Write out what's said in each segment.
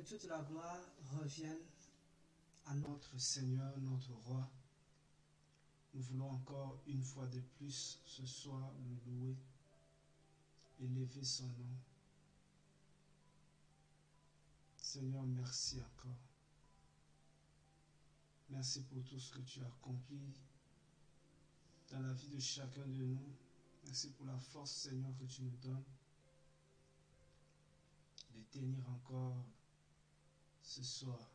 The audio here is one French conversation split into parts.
toute la gloire revienne à notre Seigneur, notre Roi. Nous voulons encore une fois de plus ce soir le louer, élever son nom. Seigneur, merci encore. Merci pour tout ce que tu as accompli dans la vie de chacun de nous. Merci pour la force, Seigneur, que tu nous donnes de tenir encore ce soir.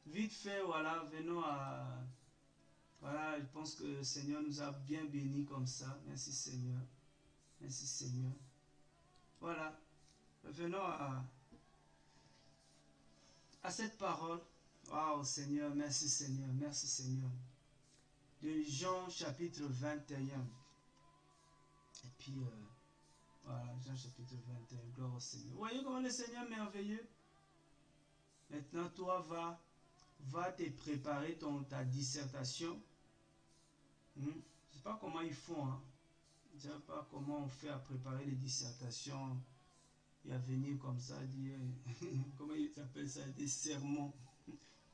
Vite fait, voilà, venons à... Voilà, je pense que le Seigneur nous a bien bénis comme ça. Merci Seigneur. Merci Seigneur. Voilà, venons à cette parole. Waouh Seigneur, merci Seigneur, merci Seigneur. De Jean chapitre 21. Et puis, voilà, Jean chapitre 21, gloire au Seigneur. Vous voyez comment le Seigneur est merveilleux? Maintenant, toi, va te préparer ta dissertation. Je ne sais pas comment ils font. Hein. Je ne sais pas comment on fait à préparer les dissertations et à venir comme ça dire, comment ils appellent ça, des sermons.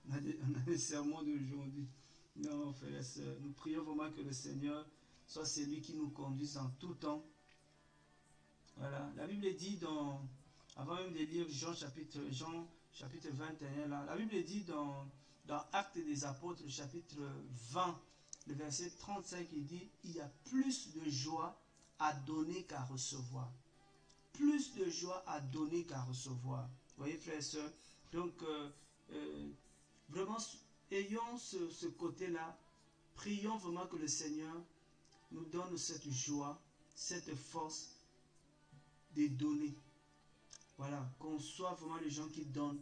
On a des sermons d'aujourd'hui. Non, frères et sœurs, nous prions vraiment que le Seigneur soit celui qui nous conduise en tout temps. Voilà, la Bible dit avant même de lire Jean chapitre 21, là, la Bible dit dans Actes des Apôtres, chapitre 20, le verset 35, il dit, il y a plus de joie à donner qu'à recevoir. Plus de joie à donner qu'à recevoir. Vous voyez, frères et sœurs, donc, vraiment, ayons ce côté-là, prions vraiment que le Seigneur nous donne cette joie, cette force de donner. Voilà, qu'on soit vraiment les gens qui donnent.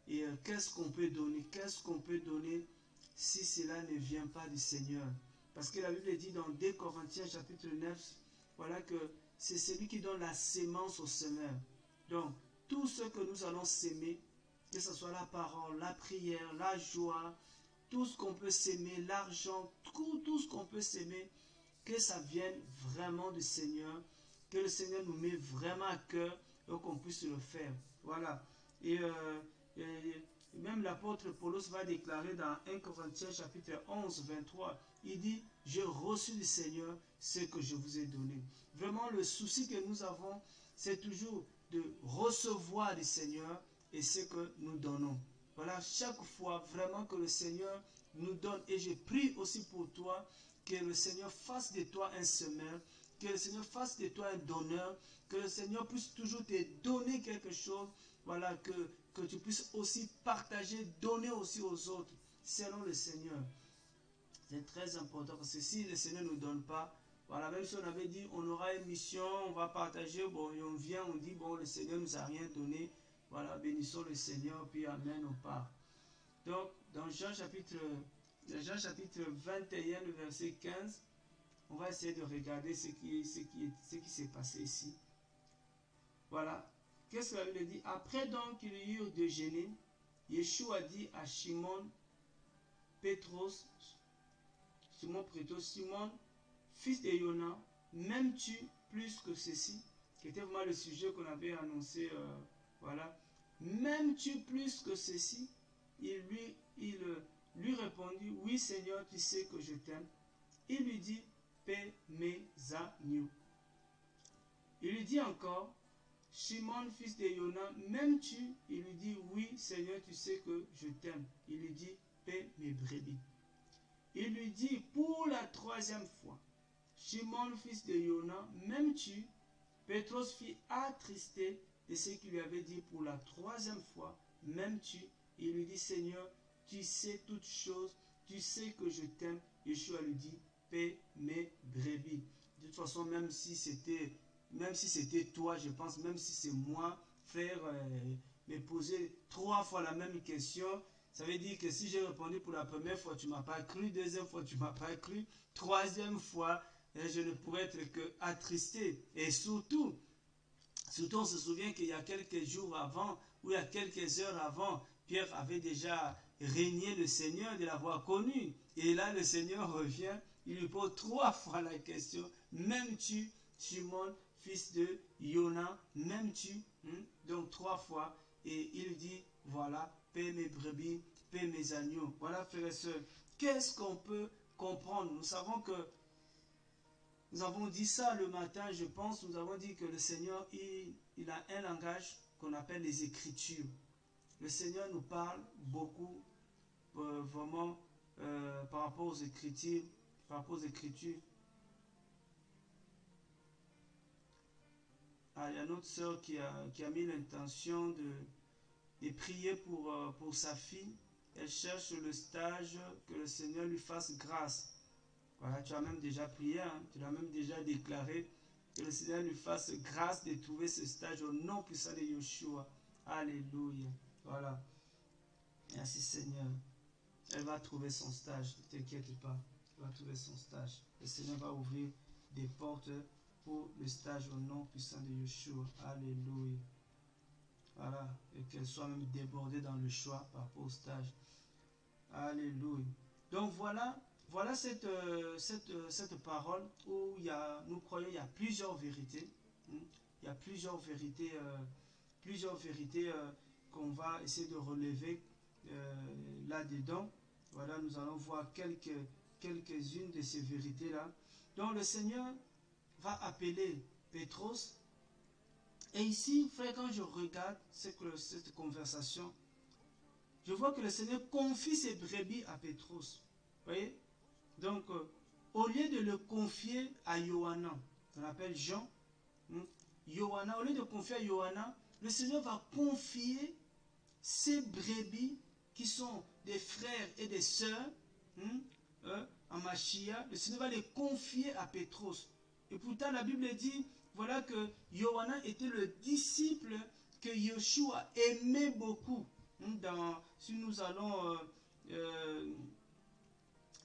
Et qu'est-ce qu'on peut donner? Qu'est-ce qu'on peut donner si cela ne vient pas du Seigneur? Parce que la Bible dit dans 2 Corinthiens chapitre 9, voilà que c'est celui qui donne la sémence au semeur. Donc, tout ce que nous allons s'aimer, que ce soit la parole, la prière, la joie, tout ce qu'on peut s'aimer, l'argent, tout ce qu'on peut s'aimer, que ça vienne vraiment du Seigneur, que le Seigneur nous met vraiment à cœur et qu'on puisse le faire. Voilà. Et même l'apôtre Paulos va déclarer dans 1 Corinthiens chapitre 11, 23, il dit, j'ai reçu du Seigneur ce que je vous ai donné. Vraiment, le souci que nous avons, c'est toujours de recevoir du Seigneur et ce que nous donnons. Voilà, chaque fois vraiment que le Seigneur nous donne, et je prie aussi pour toi, que le Seigneur fasse de toi un semeur, que le Seigneur fasse de toi un donneur, que le Seigneur puisse toujours te donner quelque chose, voilà, que tu puisses aussi partager, donner aussi aux autres, selon le Seigneur. C'est très important, parce que si le Seigneur ne nous donne pas, voilà, même si on avait dit, on aura une mission, on va partager, bon, et on vient, on dit, bon, le Seigneur ne nous a rien donné, voilà, bénissons le Seigneur, puis amen, on part. Donc, dans Jean chapitre 21, le verset 15, on va essayer de regarder ce qui s'est passé ici. Voilà. Qu'est-ce que la Bible dit? Après donc qu'il y eut déjeuné, Yeshua dit à Simon Pétros, Simon, fils de Yona, m'aimes-tu plus que ceci? Qui était vraiment le sujet qu'on avait annoncé. Voilà. M'aimes-tu plus que ceci? Il lui répondit, oui Seigneur, tu sais que je t'aime. Il lui dit, paie mes agneaux. Il lui dit encore, Simon, fils de Yona, m'aimes-tu? Il lui dit, oui Seigneur, tu sais que je t'aime. Il lui dit, paie mes brebis. Il lui dit pour la troisième fois, Simon, fils de Yona, m'aimes-tu? Pétros fut attristé de ce qu'il lui avait dit pour la troisième fois, m'aimes-tu? Il lui dit, Seigneur, tu sais toutes choses, tu sais que je t'aime. Yeshua lui dit, paie mes brebis. De toute façon, même si c'était toi, je pense, même si c'est moi, frère, me poser 3 fois la même question, ça veut dire que si j'ai répondu pour la première fois, tu ne m'as pas cru, deuxième fois, tu ne m'as pas cru, troisième fois, je ne pourrais être que attristé. Et surtout, on se souvient qu'il y a quelques jours avant, ou il y a quelques heures avant, Pierre avait déjà régné le Seigneur, de l'avoir connu. Et là, le Seigneur revient, il lui pose 3 fois la question, m'aimes-tu, Simon, fils de Yona, m'aimes-tu? Donc 3 fois. Et il dit, voilà, paie mes brebis, paie mes agneaux. Voilà, frères et sœurs. Qu'est-ce qu'on peut comprendre? Nous savons que, nous avons dit ça le matin, je pense, nous avons dit que le Seigneur, il a un langage qu'on appelle les Écritures. Le Seigneur nous parle beaucoup, vraiment, par rapport aux Écritures, par rapport aux Écritures. Ah, il y a notre sœur qui a mis l'intention de prier pour sa fille. Elle cherche le stage, que le Seigneur lui fasse grâce. Voilà, tu as même déjà prié, hein, tu l'as même déjà déclaré, que le Seigneur lui fasse grâce de trouver ce stage au nom puissant de Yeshua. Alléluia. Voilà. Merci Seigneur. Elle va trouver son stage, ne t'inquiète pas. Elle va trouver son stage. Le Seigneur va ouvrir des portes pour le stage au nom puissant de Yeshua. Alléluia. Voilà. Et qu'elle soit même débordée dans le choix par rapport au stage. Alléluia. Donc voilà cette parole où nous croyons il y a plusieurs vérités. Il y a plusieurs vérités qu'on va essayer de relever là-dedans. Voilà, nous allons voir quelques-unes de ces vérités-là. Donc le Seigneur va appeler Pétros. Et ici, frère, quand je regarde cette conversation, je vois que le Seigneur confie ses brebis à Pétros. Vous voyez? Donc, au lieu de le confier à Johanna, qu'on appelle Jean, Johanna, au lieu de confier à Johanna, le Seigneur va confier ses brebis qui sont des frères et des sœurs en Machia. Le Seigneur va les confier à Pétros. Et pourtant, la Bible dit, voilà que Johanna était le disciple que Yeshua aimait beaucoup. Si nous allons,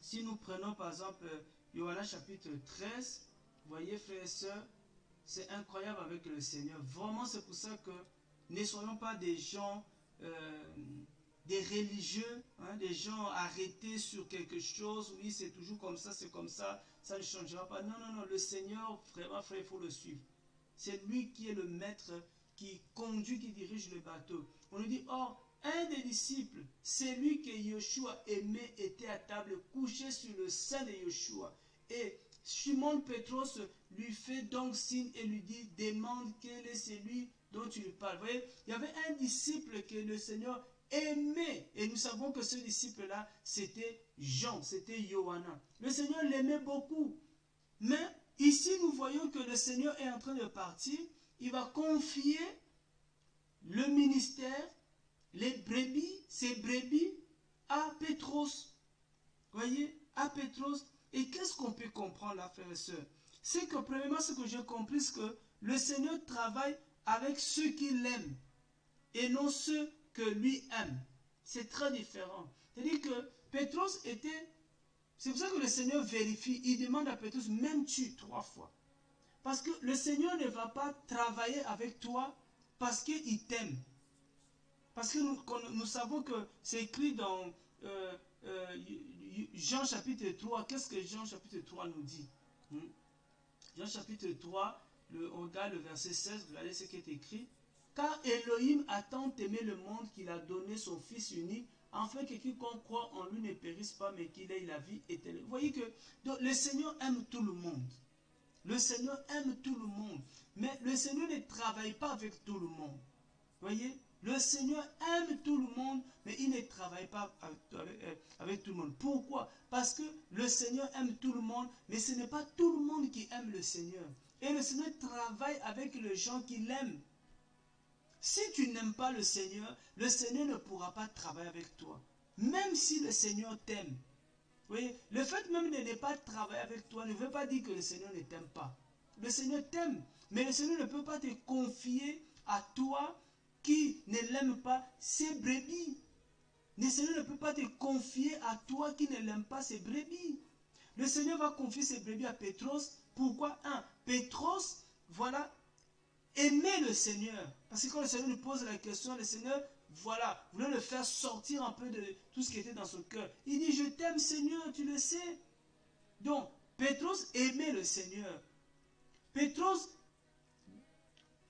si nous prenons par exemple Johanna chapitre 13, vous voyez frères et sœurs, c'est incroyable avec le Seigneur. Vraiment, c'est pour ça que ne soyons pas des gens, des religieux, des gens arrêtés sur quelque chose. Oui, c'est toujours comme ça, c'est comme ça, ça ne changera pas. Non, non, non, le Seigneur, vraiment, frère, il faut le suivre. C'est lui qui est le maître, qui conduit, qui dirige le bateau. On nous dit, oh, un des disciples, c'est lui que Yeshua aimait, était à table, couché sur le sein de Yeshua. Et Simon Pétros lui fait donc signe et lui dit, demande quel est celui dont tu lui parles. Vous voyez, il y avait un disciple que le Seigneur aimait. Et nous savons que ce disciple-là, c'était Jean, c'était Johanna. Le Seigneur l'aimait beaucoup. Mais ici, nous voyons que le Seigneur est en train de partir. Il va confier le ministère, les brebis, ses brebis, à Pétros. Voyez, à Pétros. Et qu'est-ce qu'on peut comprendre là, frères et sœurs? C'est que, premièrement, ce que j'ai compris, c'est que le Seigneur travaille avec ceux qu'il aime et non ceux que lui aime. C'est très différent. C'est-à-dire que Pétros était... C'est pour ça que le Seigneur vérifie. Il demande à Pétros, m'aimes-tu 3 fois? Parce que le Seigneur ne va pas travailler avec toi parce qu'il t'aime. Parce que nous savons que c'est écrit dans Jean chapitre 3. Qu'est-ce que Jean chapitre 3 nous dit? Jean chapitre 3, on regarde le verset 16, regardez ce qui est écrit. Car Elohim a tant aimé le monde qu'il a donné son Fils unique, afin que quiconque croit en lui ne périsse pas, mais qu'il ait la vie éternelle. Vous voyez que donc, le Seigneur aime tout le monde. Le Seigneur aime tout le monde. Mais le Seigneur ne travaille pas avec tout le monde. Vous voyez? Le Seigneur aime tout le monde, mais il ne travaille pas avec tout le monde. Pourquoi? Parce que le Seigneur aime tout le monde, mais ce n'est pas tout le monde qui aime le Seigneur. Et le Seigneur travaille avec les gens qu'il aime. Si tu n'aimes pas le Seigneur ne pourra pas travailler avec toi. Même si le Seigneur t'aime. Oui, le fait même de ne pas travailler avec toi ne veut pas dire que le Seigneur ne t'aime pas. Le Seigneur t'aime, mais le Seigneur ne peut pas te confier à toi qui ne l'aime pas ses brebis. Le Seigneur ne peut pas te confier à toi qui ne l'aime pas ses brebis. Le Seigneur va confier ses brebis à Pétros. Pourquoi? Pétros, voilà, aimait le Seigneur. Parce que quand le Seigneur lui pose la question, le Seigneur, voilà, voulait le faire sortir un peu de tout ce qui était dans son cœur. Il dit, je t'aime Seigneur, tu le sais. Donc, Pétros aimait le Seigneur. Pétros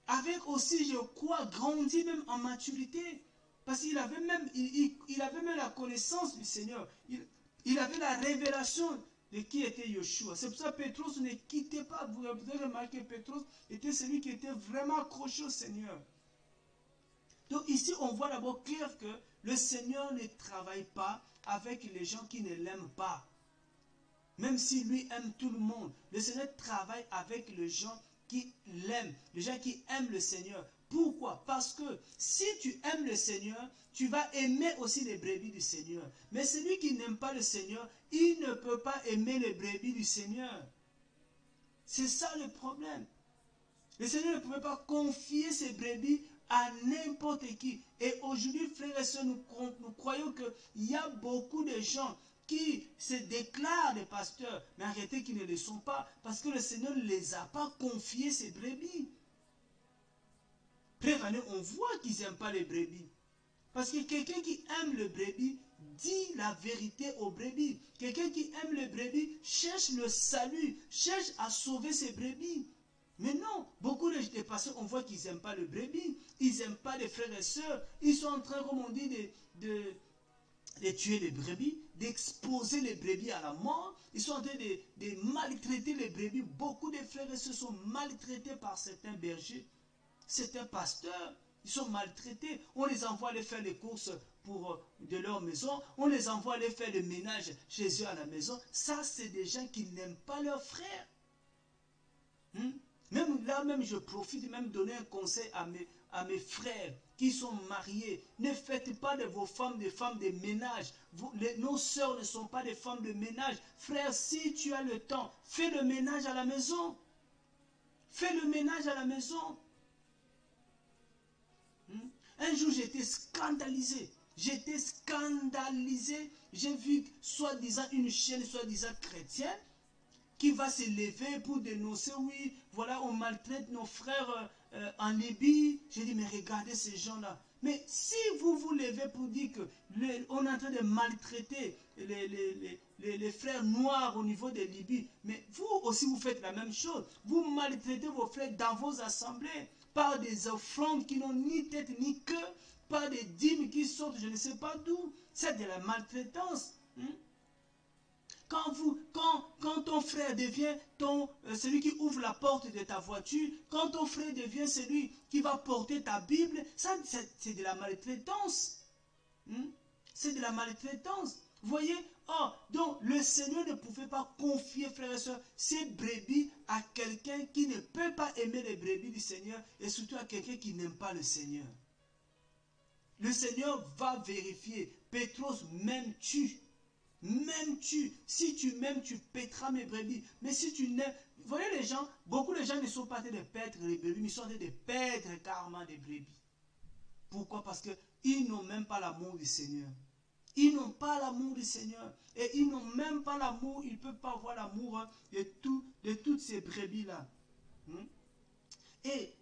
avec aussi, je crois, grandi même en maturité. Parce qu'il avait même, il avait même la connaissance du Seigneur. Il avait la révélation de qui était Yeshua. C'est pour ça que Pétros ne quittait pas. Vous avez remarqué que Pétros était celui qui était vraiment accroché au Seigneur. Donc ici, on voit d'abord clair que le Seigneur ne travaille pas avec les gens qui ne l'aiment pas. Même si lui aime tout le monde, le Seigneur travaille avec les gens qui l'aiment, les gens qui aiment le Seigneur. Pourquoi? Parce que si tu aimes le Seigneur, tu vas aimer aussi les brebis du Seigneur. Mais celui qui n'aime pas le Seigneur, il ne peut pas aimer les brebis du Seigneur. C'est ça le problème. Le Seigneur ne pouvait pas confier ses brebis à n'importe qui. Et aujourd'hui, frères et sœurs, nous croyons qu'il y a beaucoup de gens qui se déclarent des pasteurs, mais en réalité qui ne le sont pas, parce que le Seigneur ne les a pas confiés ses brebis. Prévenez, on voit qu'ils n'aiment pas les brebis. Parce que quelqu'un qui aime le brebis dit la vérité aux brebis. Quelqu'un qui aime le brebis cherche le salut, cherche à sauver ses brebis. Mais non, beaucoup de pasteurs, on voit qu'ils n'aiment pas le brebis, ils n'aiment pas les frères et sœurs, ils sont en train, comme on dit, de tuer les brebis, d'exposer les brebis à la mort, ils sont en train de maltraiter les brebis. Beaucoup de frères et sœurs sont maltraités par certains bergers, certains pasteurs, ils sont maltraités. On les envoie aller faire les courses de leur maison, on les envoie aller faire le ménage chez eux à la maison. Ça, c'est des gens qui n'aiment pas leurs frères. Même là, même je profite même donner un conseil à mes frères qui sont mariés. Ne faites pas de vos femmes des femmes de ménage. Nos sœurs ne sont pas des femmes de ménage. Frère, si tu as le temps, fais le ménage à la maison. Fais le ménage à la maison. Un jour, j'étais scandalisé. J'étais scandalisé. J'ai vu, soi-disant, une chaîne, soi-disant chrétienne, qui va se lever pour dénoncer, oui, voilà, on maltraite nos frères en Libye. J'ai dit, mais regardez ces gens-là. Mais si vous vous levez pour dire qu'on est en train de maltraiter les frères noirs au niveau de Libye, mais vous aussi vous faites la même chose. Vous maltraitez vos frères dans vos assemblées par des offrandes qui n'ont ni tête ni queue, par des dîmes qui sortent je ne sais pas d'où. C'est de la maltraitance. Quand ton frère devient celui qui ouvre la porte de ta voiture, quand ton frère devient celui qui va porter ta Bible, ça c'est de la maltraitance. C'est de la maltraitance. Vous voyez? Oh, donc le Seigneur ne pouvait pas confier, frères et sœurs, ses brebis à quelqu'un qui ne peut pas aimer les brebis du Seigneur et surtout à quelqu'un qui n'aime pas le Seigneur. Le Seigneur va vérifier. Pétros, m'aimes-tu? M'aimes-tu? Si tu m'aimes, tu paîtras mes brebis. Mais si tu n'aimes... Vous voyez les gens, beaucoup de gens ne sont pas en train de paître les brebis, mais ils sont en train de paître carrément des brebis. Pourquoi? Parce qu'ils n'ont même pas l'amour du Seigneur. Ils n'ont pas l'amour du Seigneur. Et ils n'ont même pas l'amour, ils ne peuvent pas avoir l'amour de toutes ces brebis-là. Et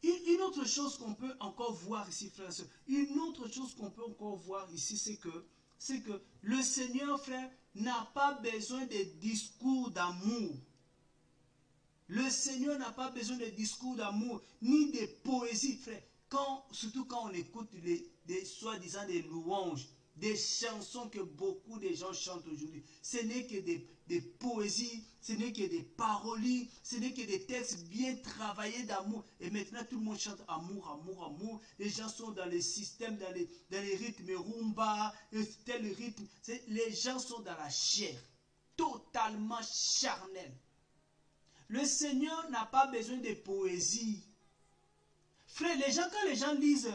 une autre chose qu'on peut encore voir ici, frère et soeur, une autre chose qu'on peut encore voir ici, c'est que le Seigneur, frère, n'a pas besoin de discours d'amour. Le Seigneur n'a pas besoin de discours d'amour, ni de poésie, frère. Surtout quand on écoute soi-disant des louanges, des chansons que beaucoup de gens chantent aujourd'hui. Ce n'est que des poésies, ce n'est que des parolies, ce n'est que des textes bien travaillés d'amour. Et maintenant, tout le monde chante amour, amour, amour. Les gens sont dans les systèmes, dans les rythmes rumba, tel rythme. Les gens sont dans la chair, totalement charnel. Le Seigneur n'a pas besoin de poésie. Frère, quand les gens lisent,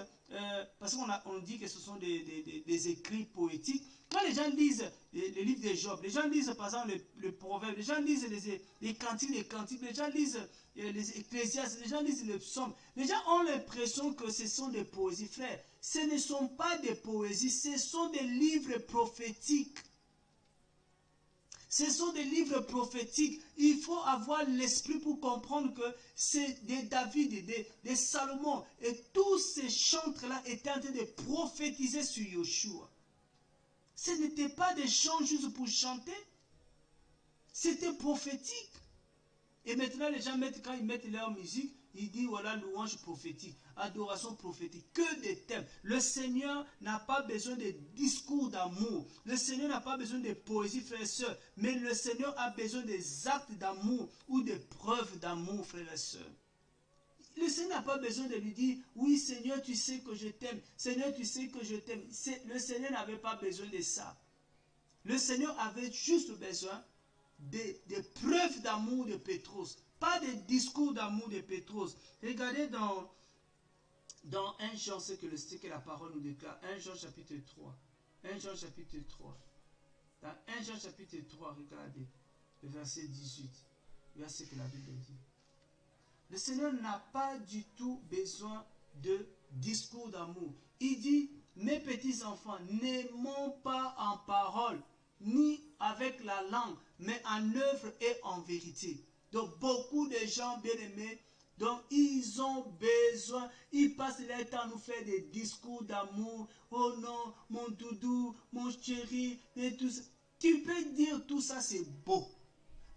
parce qu'on dit que ce sont des écrits poétiques, quand les gens lisent les livres de Job, les gens lisent par exemple le proverbe, les gens lisent les cantiques, les gens lisent les ecclésiastes, les gens lisent les psaumes, les gens ont l'impression que ce sont des poésies. Frère, ce ne sont pas des poésies, ce sont des livres prophétiques. Ce sont des livres prophétiques. Il faut avoir l'esprit pour comprendre que c'est des David, des Salomon. Et tous ces chantres-là étaient en train de prophétiser sur Yeshua. Ce n'était pas des chants juste pour chanter. C'était prophétique. Et maintenant, les gens, quand ils mettent leur musique, il dit voilà, louange prophétique, adoration prophétique, que des thèmes. Le Seigneur n'a pas besoin de discours d'amour. Le Seigneur n'a pas besoin de poésie, frères et sœurs. Mais le Seigneur a besoin des actes d'amour ou des preuves d'amour, frères et sœurs. Le Seigneur n'a pas besoin de lui dire, oui Seigneur, tu sais que je t'aime. Seigneur, tu sais que je t'aime. Le Seigneur n'avait pas besoin de ça. Le Seigneur avait juste besoin des preuves d'amour de Pétros. Pas des discours d'amour de Pétros. Regardez dans 1 Jean, ce que la parole nous déclare. 1 Jean chapitre 3. 1 Jean chapitre 3. Dans 1 Jean chapitre 3, regardez le verset 18. Regardez ce que la Bible dit. Le Seigneur n'a pas du tout besoin de discours d'amour. Il dit, mes petits enfants, n'aimons pas en parole, ni avec la langue, mais en œuvre et en vérité. Donc beaucoup de gens bien-aimés, donc ils ont besoin, ils passent leur temps à nous faire des discours d'amour. Oh non, mon doudou, mon chéri, et tout ça. Tu peux dire tout ça, c'est beau.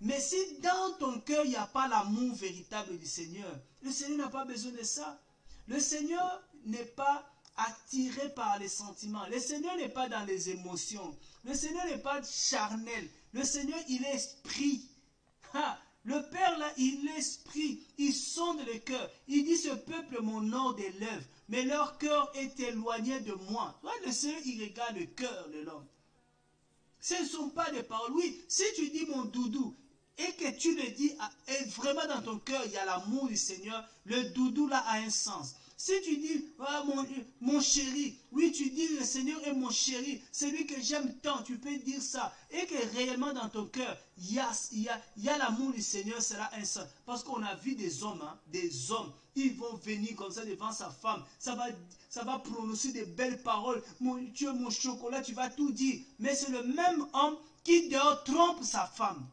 Mais si dans ton cœur, il n'y a pas l'amour véritable du Seigneur, le Seigneur n'a pas besoin de ça. Le Seigneur n'est pas attiré par les sentiments. Le Seigneur n'est pas dans les émotions. Le Seigneur n'est pas charnel. Le Seigneur, il est esprit. Le Père, là, il est esprit. Il sonde le cœur. Il dit, ce peuple m'honore des lèvres, mais leur cœur est éloigné de moi. Le Seigneur, il regarde le cœur de l'homme. Ce ne sont pas des paroles. Oui, si tu dis mon doudou, et que tu le dis, et vraiment dans ton cœur, il y a l'amour du Seigneur, le doudou là a un sens. Si tu dis, oh, mon chéri, oui, tu dis le Seigneur est mon chéri, c'est lui que j'aime tant, tu peux dire ça. Et que réellement dans ton cœur, il y a l'amour du Seigneur, cela a un sens. Parce qu'on a vu des hommes, ils vont venir comme ça devant sa femme, ça va prononcer des belles paroles. Tu es mon chocolat, tu vas tout dire. Mais c'est le même homme qui dehors trompe sa femme.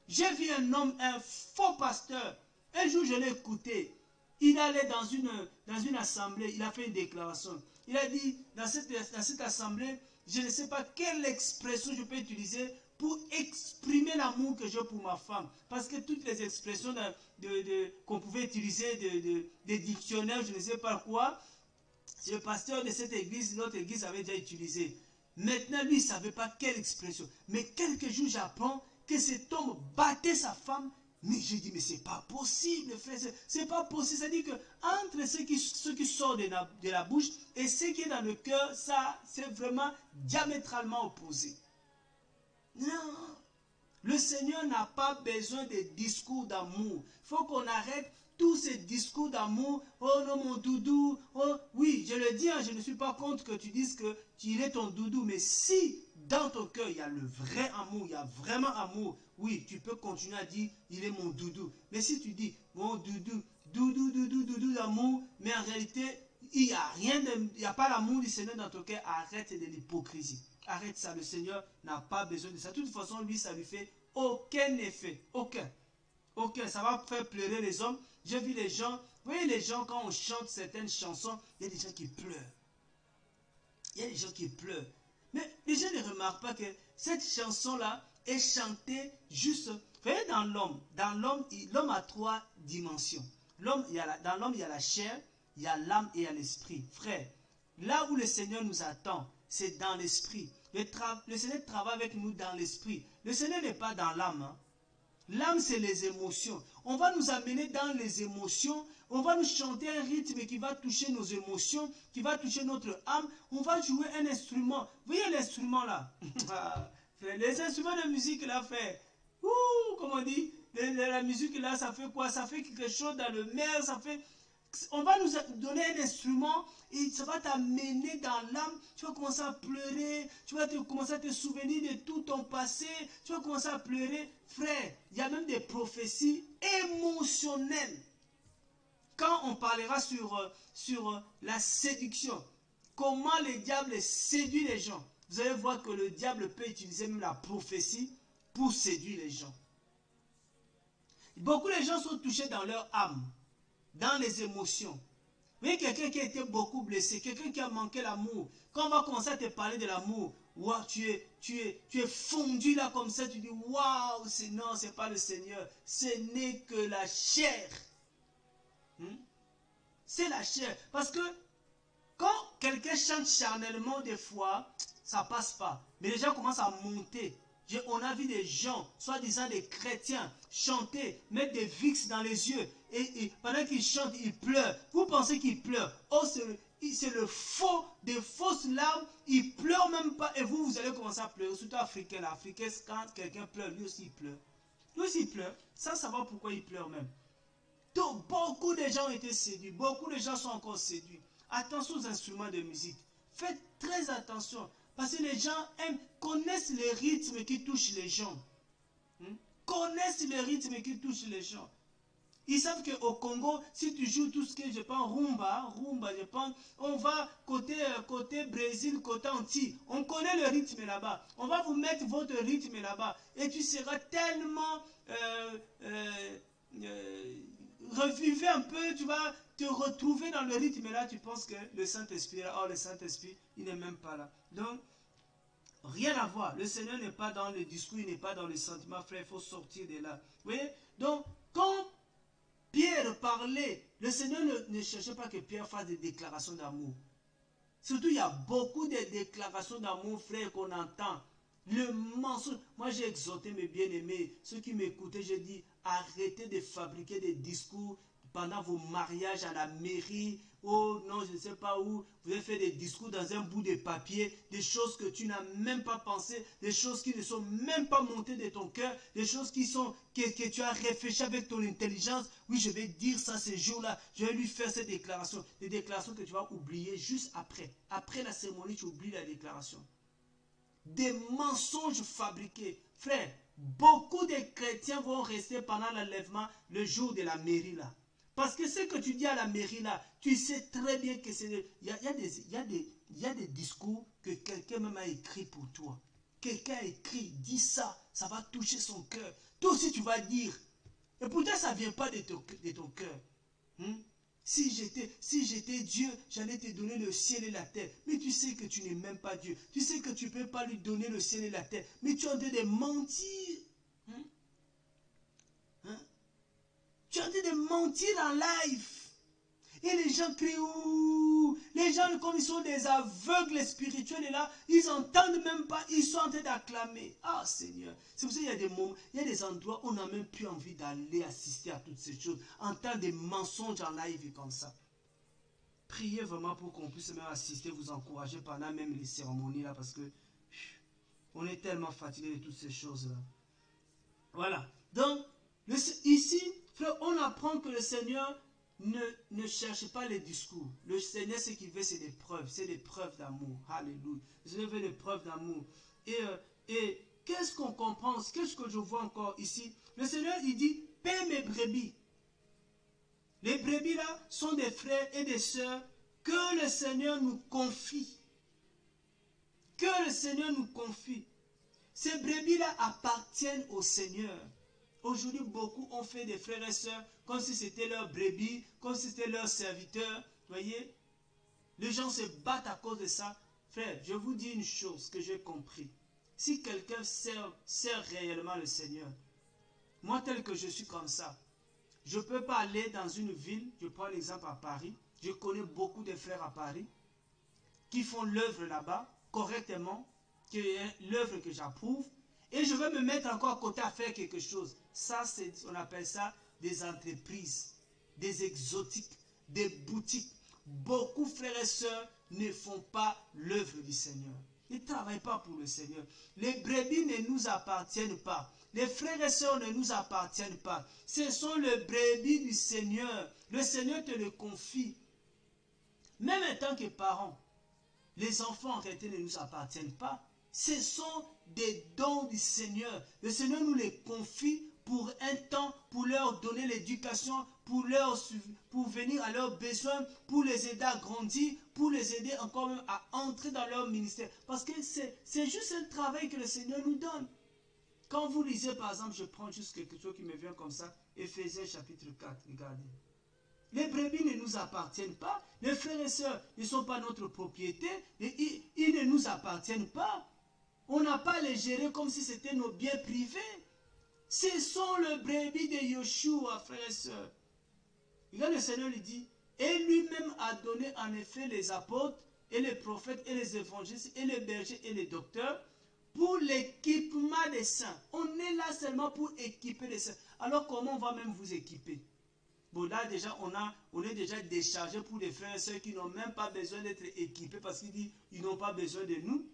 J'ai vu un homme, un faux pasteur. Un jour, je l'ai écouté. Il allait dans une assemblée, il a fait une déclaration. Il a dit, dans cette assemblée, je ne sais pas quelle expression je peux utiliser pour exprimer l'amour que j'ai pour ma femme. Parce que toutes les expressions qu'on pouvait utiliser, des dictionnaires, je ne sais pas quoi, c'est le pasteur de cette église, notre église avait déjà utilisé. Maintenant, lui, il ne savait pas quelle expression. Mais quelques jours, j'apprends que cet homme battait sa femme. Mais je dis, mais c'est pas possible, frère. C'est pas possible. C'est-à-dire que entre ce qui sort de la bouche et ce qui est dans le cœur, ça, c'est vraiment diamétralement opposé. Non. Le Seigneur n'a pas besoin de discours d'amour. Il faut qu'on arrête tous ces discours d'amour. Oh non, mon doudou. Oh oui, je le dis, je ne suis pas contre que tu dises qu'il est ton doudou. Mais si dans ton cœur, il y a le vrai amour, il y a vraiment amour, oui, tu peux continuer à dire, il est mon doudou. Mais si tu dis, mon doudou, doudou d'amour, mais en réalité, il n'y a pas l'amour du Seigneur dans ton cœur, arrête de l'hypocrisie. Arrête ça, le Seigneur n'a pas besoin de ça. De toute façon, lui, ça lui fait aucun effet. Aucun. Ça va faire pleurer les hommes. J'ai vu les gens, vous voyez les gens, quand on chante certaines chansons, il y a des gens qui pleurent. Il y a des gens qui pleurent. Mais les gens ne remarquent pas que cette chanson-là est chantée juste. Vous voyez, dans l'homme a trois dimensions. Dans l'homme, il y a la chair, il y a l'âme et il y a l'esprit. Frère, là où le Seigneur nous attend, c'est dans l'esprit. Le Seigneur travaille avec nous dans l'esprit. Le Seigneur n'est pas dans l'âme. L'âme, c'est les émotions. On va nous amener dans les émotions. On va nous chanter un rythme qui va toucher nos émotions, qui va toucher notre âme. On va jouer un instrument. Vous voyez l'instrument là? Les instruments de musique là, fait. Comment on dit? La musique là, ça fait quoi? Ça fait quelque chose dans le mer, ça fait... On va nous donner un instrument et ça va t'amener dans l'âme. Tu vas commencer à pleurer. Tu vas commencer à te souvenir de tout ton passé. Tu vas commencer à pleurer. Frère, il y a même des prophéties émotionnelles. Quand on parlera sur la séduction, comment le diable séduit les gens, vous allez voir que le diable peut utiliser même la prophétie pour séduire les gens. Beaucoup de gens sont touchés dans leur âme, dans les émotions. Vous voyez quelqu'un qui a été beaucoup blessé, quelqu'un qui a manqué l'amour. Quand on va commencer à te parler de l'amour, wow, tu es fondu là comme ça, tu dis waouh, non, c'est pas le Seigneur, ce n'est que la chair. C'est la chair. Parce que quand quelqu'un chante charnellement des fois, ça passe pas. Mais les gens commencent à monter. On a vu des gens, soi-disant des chrétiens, chanter, mettre des vix dans les yeux. Et pendant qu'ils chantent, ils pleurent. Vous pensez qu'ils pleurent. Oh, c'est le faux, des fausses larmes. Ils pleurent même pas. Et vous allez commencer à pleurer. Surtout africain. L'Africain, quand quelqu'un pleure, lui aussi il pleure. Lui aussi il pleure. Sans savoir pourquoi il pleure même. Donc, beaucoup de gens ont été séduits. Beaucoup de gens sont encore séduits. Attention aux instruments de musique. Faites très attention. Parce que les gens connaissent les rythmes qui touchent les gens. Connaissent les rythmes qui touchent les gens. Ils savent qu'au Congo, si tu joues tout ce que je pense, rumba, je pense, on va côté Brésil, côté Antilles. On connaît le rythme là-bas. On va vous mettre votre rythme là-bas. Et tu seras tellement revivre un peu, tu vas te retrouver dans le rythme là, tu penses que le Saint-Esprit, oh le Saint-Esprit, il n'est même pas là. Donc, rien à voir. Le Seigneur n'est pas dans le discours, il n'est pas dans le sentiment, frère, il faut sortir de là. Vous voyez? Donc, quand Pierre parlait, le Seigneur ne cherchait pas que Pierre fasse des déclarations d'amour. Surtout, il y a beaucoup de déclarations d'amour, frère, qu'on entend. Le mensonge. Moi, j'ai exhorté mes bien-aimés, ceux qui m'écoutaient, j'ai dit, arrêtez de fabriquer des discours pendant vos mariages à la mairie. Oh non, je ne sais pas où. Vous avez fait des discours dans un bout de papier, des choses que tu n'as même pas pensé, des choses qui ne sont même pas montées de ton cœur, des choses que tu as réfléchi avec ton intelligence. Oui, je vais dire ça ce jour-là, je vais lui faire cette déclaration. Des déclarations que tu vas oublier juste après. Après la cérémonie, tu oublies la déclaration. Des mensonges fabriqués. Frère, beaucoup de chrétiens vont rester pendant l'enlèvement le jour de la mairie là. Parce que ce que tu dis à la mairie là, tu sais très bien que c'est... Il y a des discours que quelqu'un même a écrit pour toi. Quelqu'un a écrit, dis ça, ça va toucher son cœur. Toi aussi tu vas dire. Et pourtant ça ne vient pas de ton cœur. Si j'étais Dieu, j'allais te donner le ciel et la terre. Mais tu sais que tu n'es même pas Dieu. Tu sais que tu ne peux pas lui donner le ciel et la terre. Mais tu es en train de mentir. Tu es en train de mentir en live. Et les gens crient, ouh. Les gens, comme ils sont des aveugles spirituels, et là, ils n'entendent même pas, ils sont en train d'acclamer. Ah Seigneur. C'est pour ça qu'il y a des moments, il y a des endroits où on n'a même plus envie d'aller assister à toutes ces choses. Entendre des mensonges en live comme ça. Priez vraiment pour qu'on puisse même assister, vous encourager pendant même les cérémonies là, parce que on est tellement fatigué de toutes ces choses là. Voilà. Donc, ici, frère, on apprend que le Seigneur ne cherche pas les discours. Le Seigneur, ce qu'il veut, c'est des preuves. C'est des preuves d'amour. Alléluia. Le Seigneur veut des preuves d'amour. Et qu'est-ce qu'on comprend? Qu'est-ce que je vois encore ici? Le Seigneur, il dit, paie mes brebis. Les brebis là sont des frères et des sœurs que le Seigneur nous confie. Que le Seigneur nous confie. Ces brebis là appartiennent au Seigneur. Aujourd'hui, beaucoup ont fait des frères et sœurs comme si c'était leurs brebis, comme si c'était leurs serviteurs. Voyez, les gens se battent à cause de ça. Frère, je vous dis une chose que j'ai compris. Si quelqu'un sert réellement le Seigneur, moi tel que je suis comme ça, je ne peux pas aller dans une ville, je prends l'exemple à Paris, je connais beaucoup de frères à Paris qui font l'œuvre là-bas correctement, qui est l'œuvre que j'approuve, et je vais me mettre encore à côté à faire quelque chose. Ça, on appelle ça des entreprises, des exotiques, des boutiques. Beaucoup frères et sœurs ne font pas l'œuvre du Seigneur. Ils ne travaillent pas pour le Seigneur. Les brebis ne nous appartiennent pas. Les frères et sœurs ne nous appartiennent pas. Ce sont les brebis du Seigneur. Le Seigneur te le confie. Même en tant que parents, les enfants en réalité ne nous appartiennent pas. Ce sont des dons du Seigneur. Le Seigneur nous les confie pour un temps, pour leur donner l'éducation, pour venir à leurs besoins, pour les aider à grandir, pour les aider encore même à entrer dans leur ministère. Parce que c'est juste un travail que le Seigneur nous donne. Quand vous lisez, par exemple, je prends juste quelque chose qui me vient comme ça, Éphésiens chapitre 4, regardez. Les brebis ne nous appartiennent pas. Les frères et sœurs ne sont pas notre propriété. Et ils ne nous appartiennent pas. On n'a pas à les gérer comme si c'était nos biens privés. Ce sont les brebis de Yeshua, frères et sœurs. Regarde, le Seigneur lui dit, et lui-même a donné en effet les apôtres et les prophètes et les évangélistes et les bergers et les docteurs pour l'équipement des saints. On est là seulement pour équiper les saints. Alors comment on va même vous équiper? Bon, là déjà, on est déjà déchargé pour les frères et sœurs qui n'ont même pas besoin d'être équipés parce qu'ils disent qu'ils n'ont pas besoin de nous.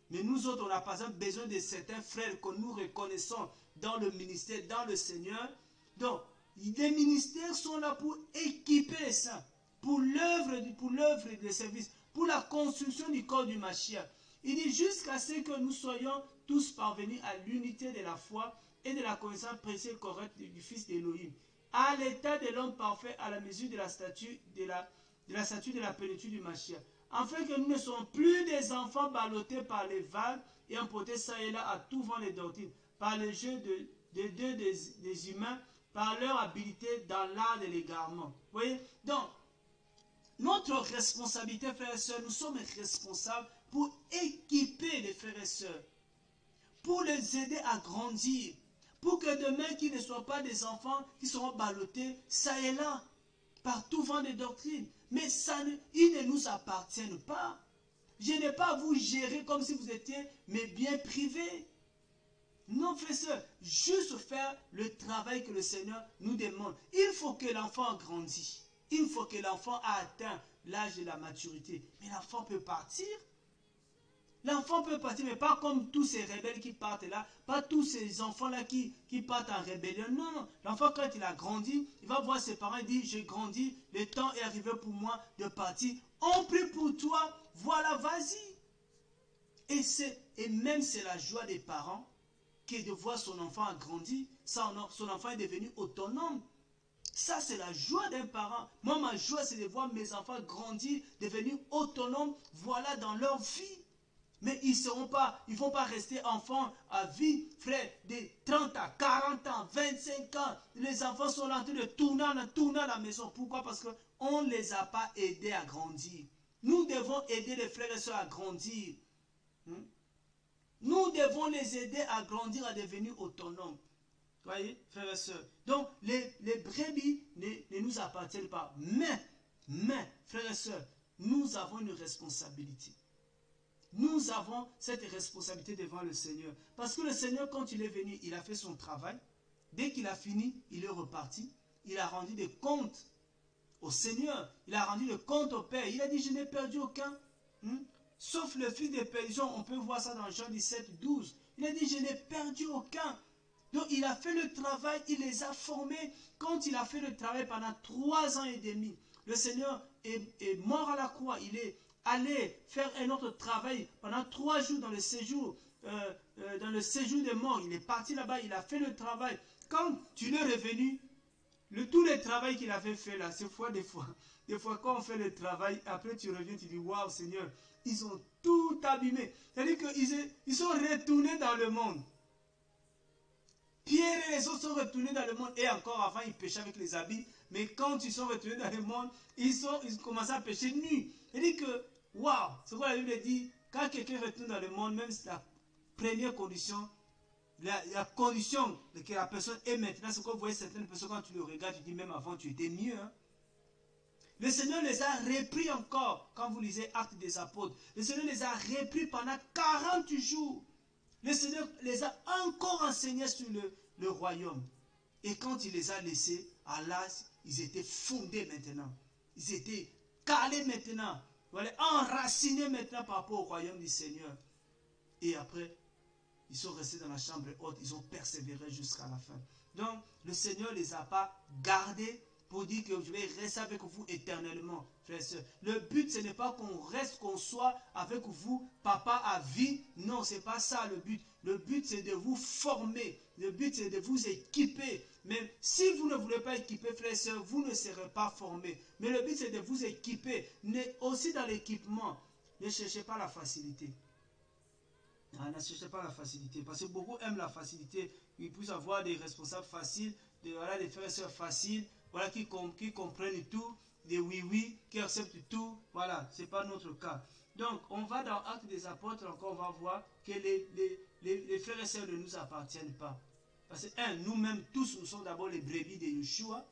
Mais nous autres, on a par exemple besoin de certains frères que nous reconnaissons dans le ministère, dans le Seigneur. Donc, les ministères sont là pour équiper les saints, pour l'œuvre de service, pour la construction du corps du Mashiach. Il dit jusqu'à ce que nous soyons tous parvenus à l'unité de la foi et de la connaissance précieuse correcte du Fils d'Élohim, à l'état de l'homme parfait, à la mesure de la statue de la plénitude du Mashiach, afin que nous ne soyons plus des enfants ballottés par les vagues et emportés ça et là à tout vent les doctrines, par le jeu des humains, par leur habileté dans l'art de l'égarement. Vous voyez? Donc, notre responsabilité, frères et sœurs, nous sommes responsables pour équiper les frères et sœurs, pour les aider à grandir, pour que demain, qu'ils ne soient pas des enfants qui seront ballottés ça et là, par tout vent de doctrine. Mais ils ne nous appartiennent pas. Je n'ai pas à vous gérer comme si vous étiez mes biens privés. Non, frères et sœurs, juste faire le travail que le Seigneur nous demande. Il faut que l'enfant grandisse. Il faut que l'enfant a atteint l'âge de la maturité. Mais l'enfant peut partir. L'enfant peut partir, mais pas comme tous ces rebelles qui partent là, pas tous ces enfants-là qui partent en rébellion. Non, non. L'enfant, quand il a grandi, il va voir ses parents et dire, j'ai grandi, le temps est arrivé pour moi de partir. On prie pour toi, voilà, vas-y. Et même c'est la joie des parents que de voir son enfant grandir, son enfant est devenu autonome. Ça, c'est la joie d'un parent. Moi, ma joie, c'est de voir mes enfants grandir, devenir autonomes, voilà, dans leur vie. Mais ils ne vont pas rester enfants à vie, frère, de 30 à 40 ans, 25 ans. Les enfants sont là en train de tourner à la maison. Pourquoi? Parce qu'on ne les a pas aidés à grandir. Nous devons aider les frères et sœurs à grandir. Nous devons les aider à grandir, à devenir autonomes. Voyez, frères et sœurs. Donc, les brebis ne nous appartiennent pas. Mais, frères et sœurs, nous avons une responsabilité. Nous avons cette responsabilité devant le Seigneur. Parce que le Seigneur, quand il est venu, il a fait son travail. Dès qu'il a fini, il est reparti. Il a rendu des comptes au Seigneur. Il a rendu des comptes au Père. Il a dit, je n'ai perdu aucun. Sauf le fils de perdition. On peut voir ça dans Jean 17, 12. Il a dit, je n'ai perdu aucun. Donc il a fait le travail, il les a formés. Quand il a fait le travail pendant 3 ans et demi, le Seigneur est mort à la croix. Il est allé faire un autre travail pendant 3 jours dans le séjour des morts. Il est parti là-bas, il a fait le travail. Quand il est revenu, tout le travail qu'il avait fait là, c'est des fois quand on fait le travail, après tu reviens, tu dis, waouh Seigneur, ils ont tout abîmé. C'est-à-dire qu'ils sont retournés dans le monde. Pierre et les autres sont retournés dans le monde. Et encore avant, ils péchaient avec les habits. Mais quand ils sont retournés dans le monde, ils commencent à pécher nus. C'est-à-dire que, waouh, c'est quoi la Bible dit, quand quelqu'un retourne dans le monde, même si la première condition, la condition que la personne est maintenant, c'est que vous voyez certaines personnes, quand tu le regardes, tu dis même avant, tu étais mieux. Hein? Le Seigneur les a repris encore, quand vous lisez Actes des Apôtres. Le Seigneur les a repris pendant 40 jours. Le Seigneur les a encore enseignés sur le royaume. Et quand il les a laissés, à l'âge, ils étaient fondés maintenant. Ils étaient calés maintenant. Voilà, enracinés maintenant par rapport au royaume du Seigneur. Et après, ils sont restés dans la chambre haute. Ils ont persévéré jusqu'à la fin. Donc, le Seigneur ne les a pas gardés pour dire que je vais rester avec vous éternellement, frères et sœurs. Le but, ce n'est pas qu'on soit avec vous, papa, à vie. Non, ce n'est pas ça le but. Le but, c'est de vous former. Le but, c'est de vous équiper. Mais si vous ne voulez pas équiper, frères et sœurs, vous ne serez pas formés. Mais le but, c'est de vous équiper. Mais aussi dans l'équipement, ne cherchez pas la facilité. Ne cherchez pas la facilité. Parce que beaucoup aiment la facilité. Ils puissent avoir des responsables faciles, des frères et sœurs faciles, voilà, qui comprennent tout, des oui-oui, qui acceptent tout. Voilà, ce n'est pas notre cas. Donc, on va dans Actes des Apôtres, encore on va voir que les frères et sœurs ne nous appartiennent pas. Parce que, nous-mêmes, tous, nous sommes d'abord les brebis de Yeshua.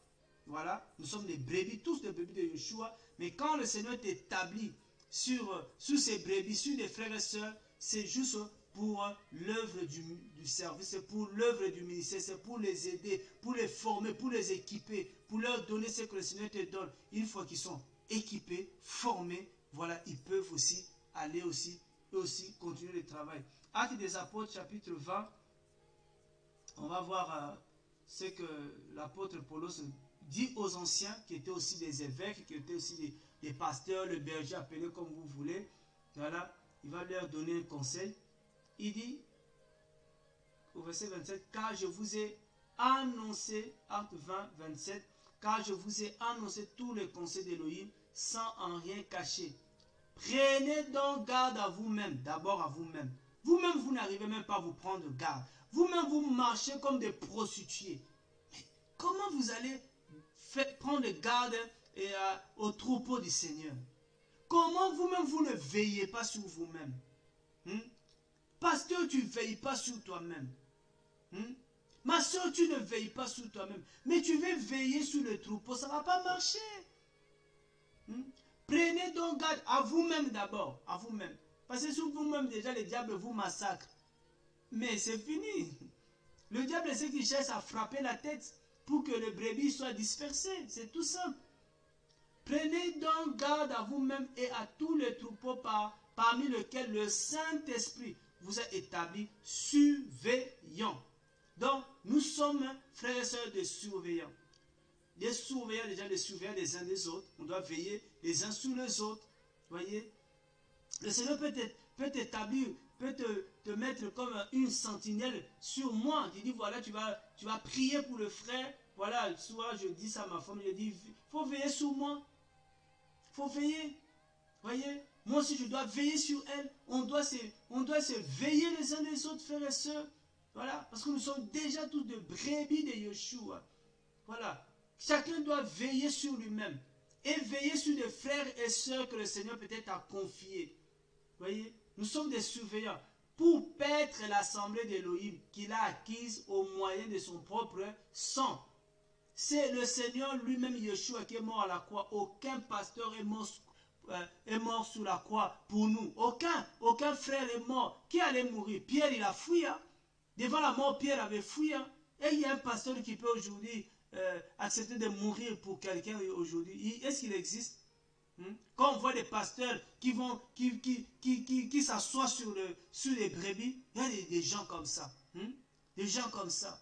Voilà, nous sommes des brebis, tous des brebis de Yeshua. Mais quand le Seigneur t'établit sur ces brebis, sur des frères et sœurs, c'est juste pour l'œuvre du service, c'est pour l'œuvre du ministère, c'est pour les aider, pour les former, pour les équiper, pour leur donner ce que le Seigneur te donne. Une fois qu'ils sont équipés, formés, voilà, ils peuvent aussi aller aussi continuer le travail. Actes des Apôtres, chapitre 20, on va voir ce que l'apôtre Paulos dit aux anciens, qui étaient aussi des évêques, qui étaient aussi des pasteurs, le berger, appelés comme vous voulez. Voilà, il va leur donner un conseil. Il dit, au verset 27, car je vous ai annoncé, acte 20, 27, car je vous ai annoncé tous les conseils d'Élohim sans en rien cacher. Prenez donc garde à vous-même, d'abord à vous-même. Vous-même, vous n'arrivez même pas à vous prendre garde. Vous-même, vous marchez comme des prostituées. Mais comment vous allez prendre garde au troupeau du Seigneur? Comment vous-même, vous ne veillez pas sur vous-même? Pasteur, tu ne veilles pas sur toi-même. Ma soeur, tu ne veilles pas sur toi-même. Mais tu veux veiller sur le troupeau, ça ne va pas marcher. Prenez donc garde à vous-même d'abord, à vous-même. Parce que sur vous-même, déjà, le diable vous massacre. Mais c'est fini. Le diable, c'est qu'il cherche à frapper la tête pour que le brebis soit dispersé. C'est tout simple. Prenez donc garde à vous-même et à tous les troupeaux parmi lesquels le Saint-Esprit vous a établi surveillants. Donc, nous sommes, frères et sœurs, des surveillants. Des surveillants, déjà des surveillants des uns des autres. On doit veiller les uns sur les autres. Voyez, le Seigneur peut t'établir, peut te mettre comme une sentinelle sur moi. Il dit, voilà, tu vas prier pour le frère. Voilà, soit je dis ça à ma femme, je dis, il faut veiller sur moi. Il faut veiller. Voyez, moi aussi je dois veiller sur elle. On doit se veiller les uns les autres, frères et sœurs. Voilà, parce que nous sommes déjà tous de brebis de Yeshua. Voilà, chacun doit veiller sur lui-même. Et veiller sur les frères et sœurs que le Seigneur peut-être a confiés. Voyez, nous sommes des surveillants pour paître l'assemblée d'Élohim qu'il a acquise au moyen de son propre sang. C'est le Seigneur lui-même, Yeshua, qui est mort à la croix. Aucun pasteur est mort sous la croix pour nous. Aucun frère est mort. Qui allait mourir? Pierre, il a fui. Devant la mort, Pierre avait fui. Et il y a un pasteur qui peut aujourd'hui accepter de mourir pour quelqu'un aujourd'hui. Est-ce qu'il existe? Quand on voit des pasteurs qui s'assoient sur les brebis, il y a des gens comme ça. Des gens comme ça.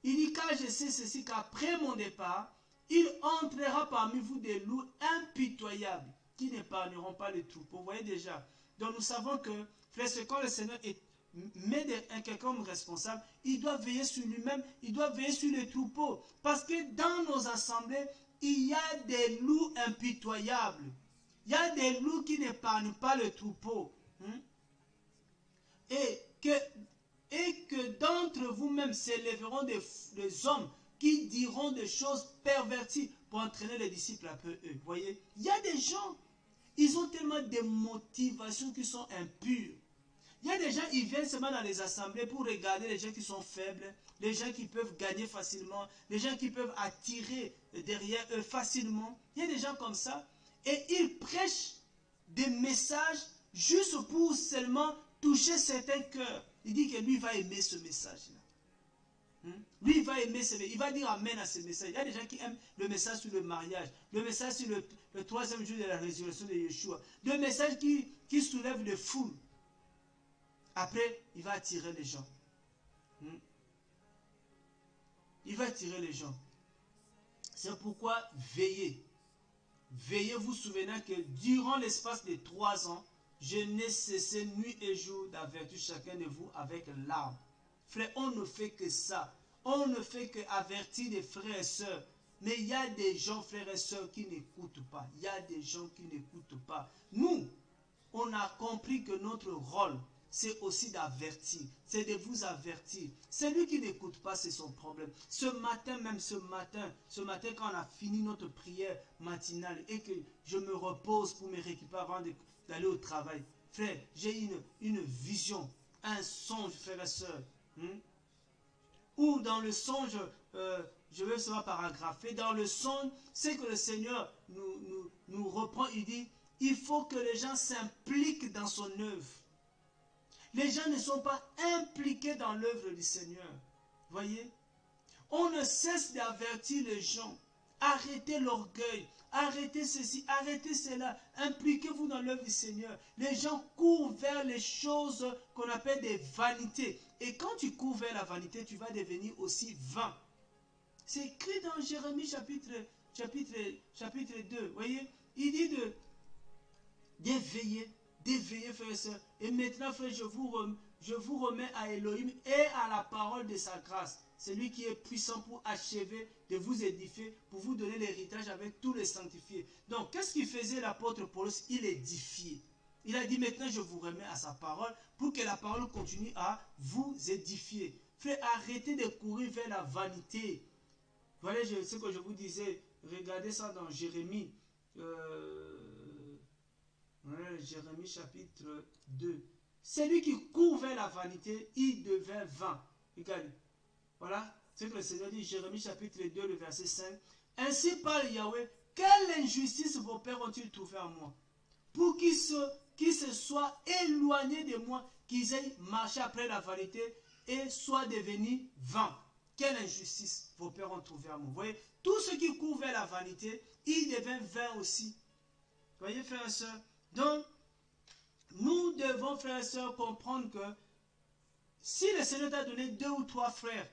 Il dit, car je sais ceci, qu'après mon départ, il entrera parmi vous des loups impitoyables qui n'épargneront pas les troupeaux. Vous voyez déjà. Donc nous savons que, frère, quand le Seigneur met quelqu'un comme responsable, il doit veiller sur lui-même, il doit veiller sur les troupeaux. Parce que dans nos assemblées, il y a des loups impitoyables. Il y a des loups qui n'épargnent pas le troupeau. Et que d'entre vous-même s'élèveront des hommes qui diront des choses perverties pour entraîner les disciples après eux. Vous voyez, il y a des gens, ils ont tellement des motivations qui sont impures. Il y a des gens, ils viennent seulement dans les assemblées pour regarder les gens qui sont faibles, les gens qui peuvent gagner facilement, les gens qui peuvent attirer derrière eux facilement. Il y a des gens comme ça. Et ils prêchent des messages juste pour seulement toucher certains cœurs. Il dit que lui va aimer ce message-là. Lui, il va aimer ce message. Il va dire amen à ce message. Il y a des gens qui aiment le message sur le mariage, le message sur le troisième jour de la résurrection de Yeshua, le message qui soulève les foules. Après, il va attirer les gens. Il va attirer les gens. C'est pourquoi veillez. Veillez, vous souvenant que durant l'espace de 3 ans, je n'ai cessé nuit et jour d'avertir chacun de vous avec larmes. Frère, on ne fait que ça. On ne fait qu'avertir les frères et sœurs. Mais il y a des gens, frères et sœurs, qui n'écoutent pas. Il y a des gens qui n'écoutent pas. Nous, on a compris que notre rôle, c'est aussi d'avertir, c'est de vous avertir. Celui qui n'écoute pas, c'est son problème. Ce matin, quand on a fini notre prière matinale et que je me repose pour me récupérer avant d'aller au travail, frère, j'ai une vision, un songe, frère et soeur. Ou dans le songe, je vais seulement paragrapher. Dans le son, c'est que le Seigneur nous reprend. Il dit, il faut que les gens s'impliquent dans son œuvre. Les gens ne sont pas impliqués dans l'œuvre du Seigneur. Voyez? On ne cesse d'avertir les gens. Arrêtez l'orgueil. Arrêtez ceci, arrêtez cela. Impliquez-vous dans l'œuvre du Seigneur. Les gens courent vers les choses qu'on appelle des vanités. Et quand tu cours vers la vanité, tu vas devenir aussi vain. C'est écrit dans Jérémie chapitre 2. Voyez, il dit d'éveiller, frères et sœurs. Et maintenant, frères, je vous remets à Elohim et à la parole de sa grâce. C'est lui qui est puissant pour achever de vous édifier, pour vous donner l'héritage avec tous les sanctifiés. Donc, qu'est-ce qu'il faisait l'apôtre Paulus? Il édifiait. Il a dit, maintenant je vous remets à sa parole pour que la parole continue à vous édifier. Frère, arrêtez de courir vers la vanité. Voilà ce que je vous disais. Regardez ça dans Jérémie. Jérémie chapitre 2. Celui qui court vers la vanité, il devient vain. Regardez. Voilà ce que le Seigneur dit, Jérémie chapitre 2, le verset 5. Ainsi parle Yahweh, quelle injustice vos pères ont-ils trouvé en moi, pour qu'ils se soient éloignés de moi, qu'ils aient marché après la vanité et soient devenus vains. Quelle injustice vos pères ont trouvé en moi. Vous voyez, tout ce qui court vers la vanité, il devient vain aussi. Vous voyez, frères et sœurs. Donc, nous devons, frères et sœurs, comprendre que si le Seigneur t'a donné 2 ou 3 frères,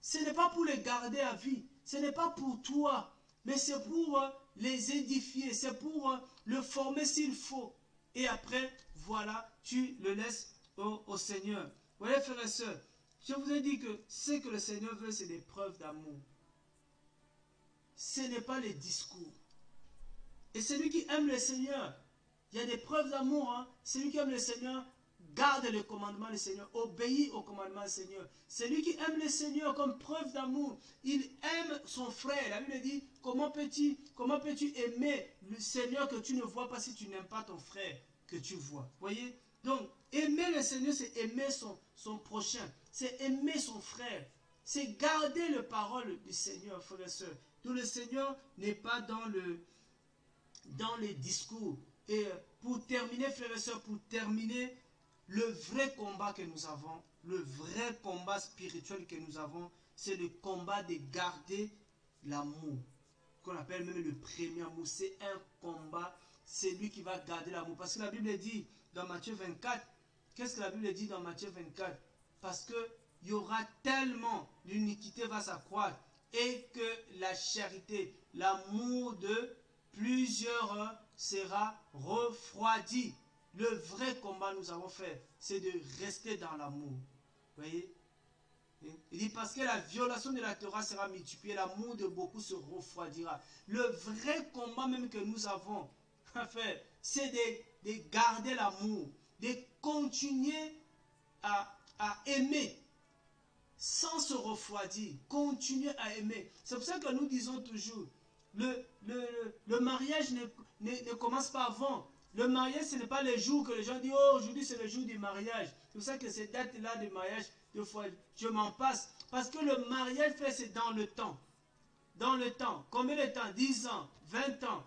ce n'est pas pour les garder à vie, ce n'est pas pour toi, mais c'est pour les édifier, c'est pour le former s'il faut. Et après, voilà, tu le laisses au Seigneur. Vous voyez, frères et sœurs, je vous ai dit que ce que le Seigneur veut, c'est des preuves d'amour. Ce n'est pas les discours. Et celui qui aime le Seigneur, il y a des preuves d'amour. Hein? Celui qui aime le Seigneur, garde le commandement du Seigneur, obéit au commandement du Seigneur. Celui qui aime le Seigneur comme preuve d'amour, il aime son frère. La Bible dit, comment peux-tu aimer le Seigneur que tu ne vois pas si tu n'aimes pas ton frère que tu vois? Voyez? Donc, aimer le Seigneur, c'est aimer son prochain. C'est aimer son frère. C'est garder les paroles du Seigneur, frères et sœurs. Donc, le Seigneur n'est pas dans les discours. Et pour terminer, frères et sœurs, le vrai combat que nous avons, le vrai combat spirituel que nous avons, c'est le combat de garder l'amour, qu'on appelle même le premier amour. C'est un combat, c'est lui qui va garder l'amour. Parce que la Bible dit dans Matthieu 24, qu'est-ce que la Bible dit dans Matthieu 24? Parce que il y aura tellement, l'iniquité va s'accroître et que la charité, l'amour de plusieurs sera refroidi. Le vrai combat nous avons fait, c'est de rester dans l'amour. Vous voyez? Il dit parce que la violation de la Torah sera multipliée, l'amour de beaucoup se refroidira. Le vrai combat même que nous avons à faire, c'est de garder l'amour, de continuer à aimer sans se refroidir, continuer à aimer. C'est pour ça que nous disons toujours, le mariage ne commence pas avant. Le mariage, ce n'est pas le jour que les gens disent, oh, aujourd'hui c'est le jour du mariage. C'est pour ça que ces dates-là de mariage, deux fois, je m'en passe. Parce que le mariage, c'est dans le temps. Dans le temps. Combien de temps? 10 ans, 20 ans.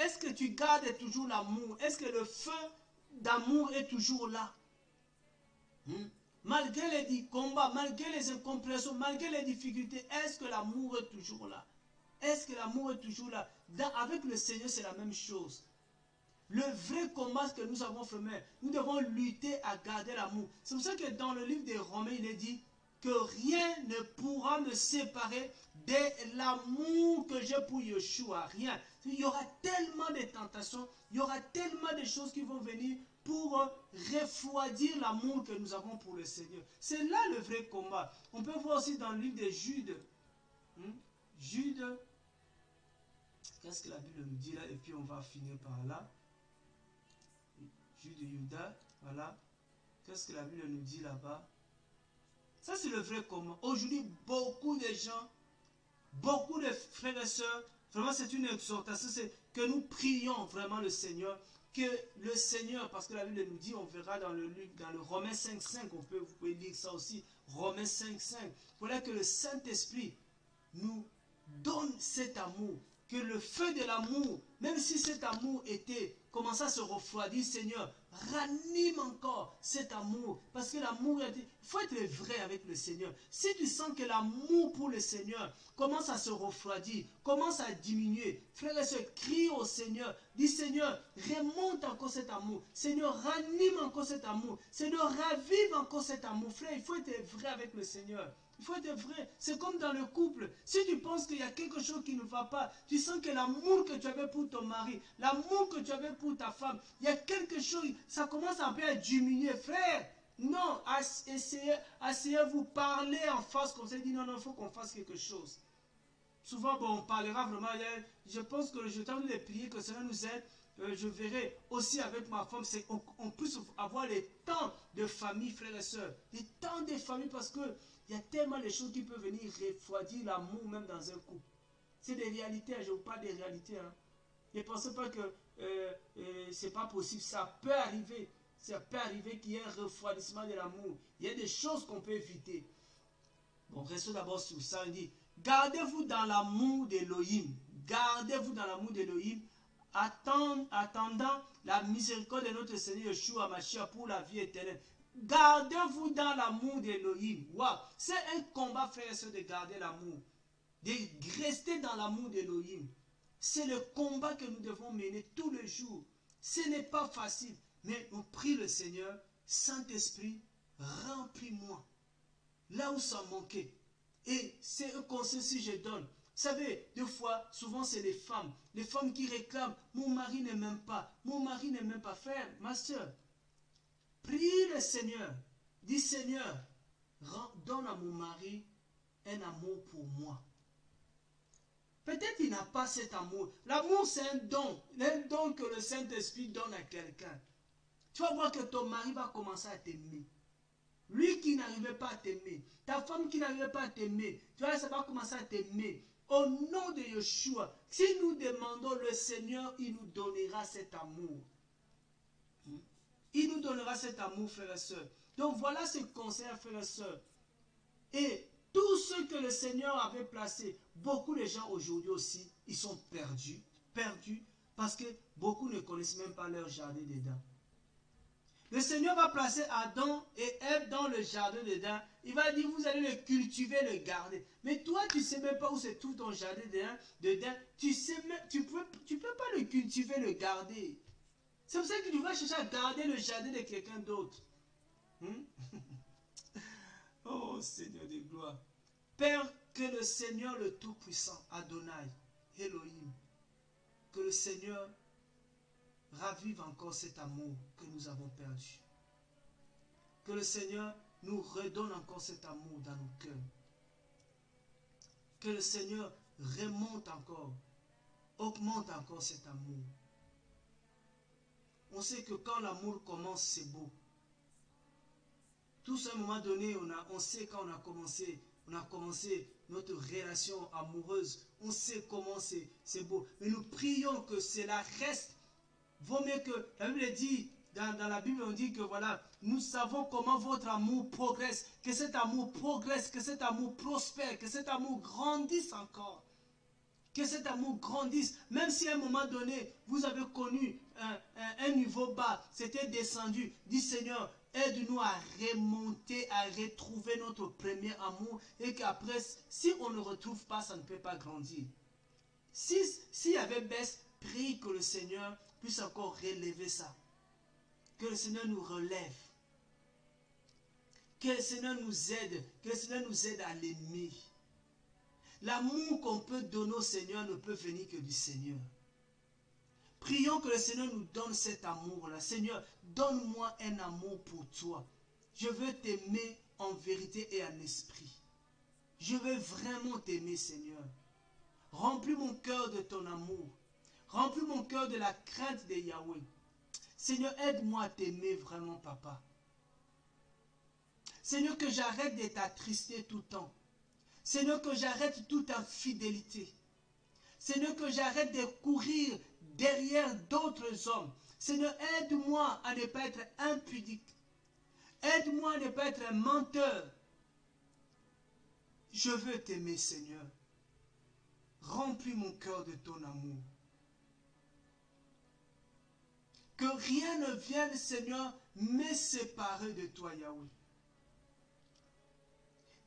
Est-ce que tu gardes toujours l'amour? Est-ce que le feu d'amour est toujours là? Malgré les combats, malgré les incompréhensions, malgré les difficultés, est-ce que l'amour est toujours là? Est-ce que l'amour est toujours là? Avec le Seigneur, c'est la même chose. Le vrai combat que nous avons fait, nous devons lutter à garder l'amour. C'est pour ça que dans le livre des Romains, il est dit que rien ne pourra me séparer de l'amour que j'ai pour Yeshua. Rien. Il y aura tellement de tentations, il y aura tellement de choses qui vont venir pour refroidir l'amour que nous avons pour le Seigneur. C'est là le vrai combat. On peut voir aussi dans le livre de Jude. Jude, qu'est-ce que la Bible nous dit là? Et puis on va finir par là. Jude de Judas, voilà. Qu'est-ce que la Bible nous dit là-bas? Ça, c'est le vrai combat. Aujourd'hui, beaucoup de gens, beaucoup de frères et sœurs, vraiment, c'est une exhortation, c'est que nous prions vraiment le Seigneur, que le Seigneur, parce que la Bible nous dit, on verra dans le Romains 5.5, vous pouvez lire ça aussi, Romains 5.5. Voilà que le Saint-Esprit nous donne cet amour, que le feu de l'amour, même si cet amour commençait à se refroidir, Seigneur, ranime encore cet amour, parce que l'amour, il faut être vrai avec le Seigneur. Si tu sens que l'amour pour le Seigneur commence à se refroidir, commence à diminuer, frère et soeur, crie au Seigneur, dis Seigneur, remonte encore cet amour, Seigneur, ranime encore cet amour, Seigneur, ravive encore cet amour. Frère, il faut être vrai avec le Seigneur. Il faut être vrai. C'est comme dans le couple. Si tu penses qu'il y a quelque chose qui ne va pas, tu sens que l'amour que tu avais pour ton mari, l'amour que tu avais pour ta femme, il y a quelque chose, ça commence un peu à diminuer. Frère, non, asseyez-vous, parlez en face comme ça, dit non, il faut qu'on fasse quelque chose. Souvent, bon, on parlera vraiment, je pense que je t'en de prier que cela nous aide. Je verrai aussi avec ma femme, c'est qu'on puisse avoir les temps de famille, frères et sœurs. Les temps de famille, parce que il y a tellement de choses qui peuvent venir refroidir l'amour même dans un couple. C'est des réalités, je vous parle des réalités. Hein. Ne pensez pas que c'est pas possible. Ça peut arriver. Ça peut arriver qu'il y ait un refroidissement de l'amour. Il y a des choses qu'on peut éviter. Bon, restons d'abord sur ça. Il dit, gardez-vous dans l'amour d'Élohim. Gardez-vous dans l'amour d'Élohim. Attendant la miséricorde de notre Seigneur Yeshua Mashiach pour la vie éternelle. Gardez-vous dans l'amour d'Élohim. Wow. C'est un combat, frère et soeur, de garder l'amour. De rester dans l'amour d'Élohim. C'est le combat que nous devons mener tous les jours. Ce n'est pas facile. Mais on prie le Seigneur, Saint-Esprit, remplis-moi. Là où ça manquait. Et c'est un conseil si je donne. Vous savez, des fois, souvent c'est les femmes qui réclament, mon mari ne m'aime pas, mon mari ne m'aime pas. Frère, ma soeur, prie le Seigneur, dis Seigneur, donne à mon mari un amour pour moi. Peut-être il n'a pas cet amour. L'amour c'est un don que le Saint-Esprit donne à quelqu'un. Tu vas voir que ton mari va commencer à t'aimer. Lui qui n'arrivait pas à t'aimer, ta femme qui n'arrivait pas à t'aimer, tu vois, ça va commencer à t'aimer. Au nom de Yeshua, si nous demandons le Seigneur, il nous donnera cet amour. Il nous donnera cet amour, frères et sœurs. Donc voilà ce conseil, frères et sœurs. Et tout ce que le Seigneur avait placé, beaucoup de gens aujourd'hui aussi, ils sont perdus, parce que beaucoup ne connaissent même pas leur jardin d'Éden. Le Seigneur va placer Adam et Ève dans le jardin d'Éden. Il va dire, vous allez le cultiver, le garder. Mais toi, tu ne sais même pas où c'est tout ton jardin d'Éden. Tu ne peux pas le cultiver, le garder. C'est pour ça que tu vas chercher à garder le jardin de quelqu'un d'autre. Oh Seigneur de gloire. Père, que le Seigneur le Tout-Puissant, Adonai, Elohim, que le Seigneur ravive encore cet amour que nous avons perdu. Que le Seigneur nous redonne encore cet amour dans nos cœurs. Que le Seigneur remonte encore, augmente encore cet amour. On sait que quand l'amour commence, c'est beau. Tout à un moment donné, on sait quand on a commencé notre relation amoureuse. On sait comment c'est beau. Mais nous prions que cela reste. Vaut mieux que, la Bible dit, dans la Bible on dit que voilà, nous savons comment votre amour progresse, que cet amour progresse, que cet amour prospère, que cet amour grandisse encore. Que cet amour grandisse, même si à un moment donné, vous avez connu un niveau bas, c'était descendu. Dis Seigneur, aide-nous à remonter, à retrouver notre premier amour et qu'après, si on ne retrouve pas, ça ne peut pas grandir. S'il y avait baisse, prie que le Seigneur puisse encore relever ça. Que le Seigneur nous relève. Que le Seigneur nous aide. Que le Seigneur nous aide à l'aimer. L'amour qu'on peut donner au Seigneur ne peut venir que du Seigneur. Prions que le Seigneur nous donne cet amour-là. Seigneur, donne-moi un amour pour toi. Je veux t'aimer en vérité et en esprit. Je veux vraiment t'aimer, Seigneur. Remplis mon cœur de ton amour. Remplis mon cœur de la crainte de Yahweh. Seigneur, aide-moi à t'aimer vraiment, Papa. Seigneur, que j'arrête d'être attristé tout le temps. Seigneur, que j'arrête toute infidélité. Seigneur, que j'arrête de courir derrière d'autres hommes. Seigneur, aide-moi à ne pas être impudique. Aide-moi à ne pas être un menteur. Je veux t'aimer, Seigneur. Remplis mon cœur de ton amour. Que rien ne vienne, Seigneur, me séparer de toi, Yahweh.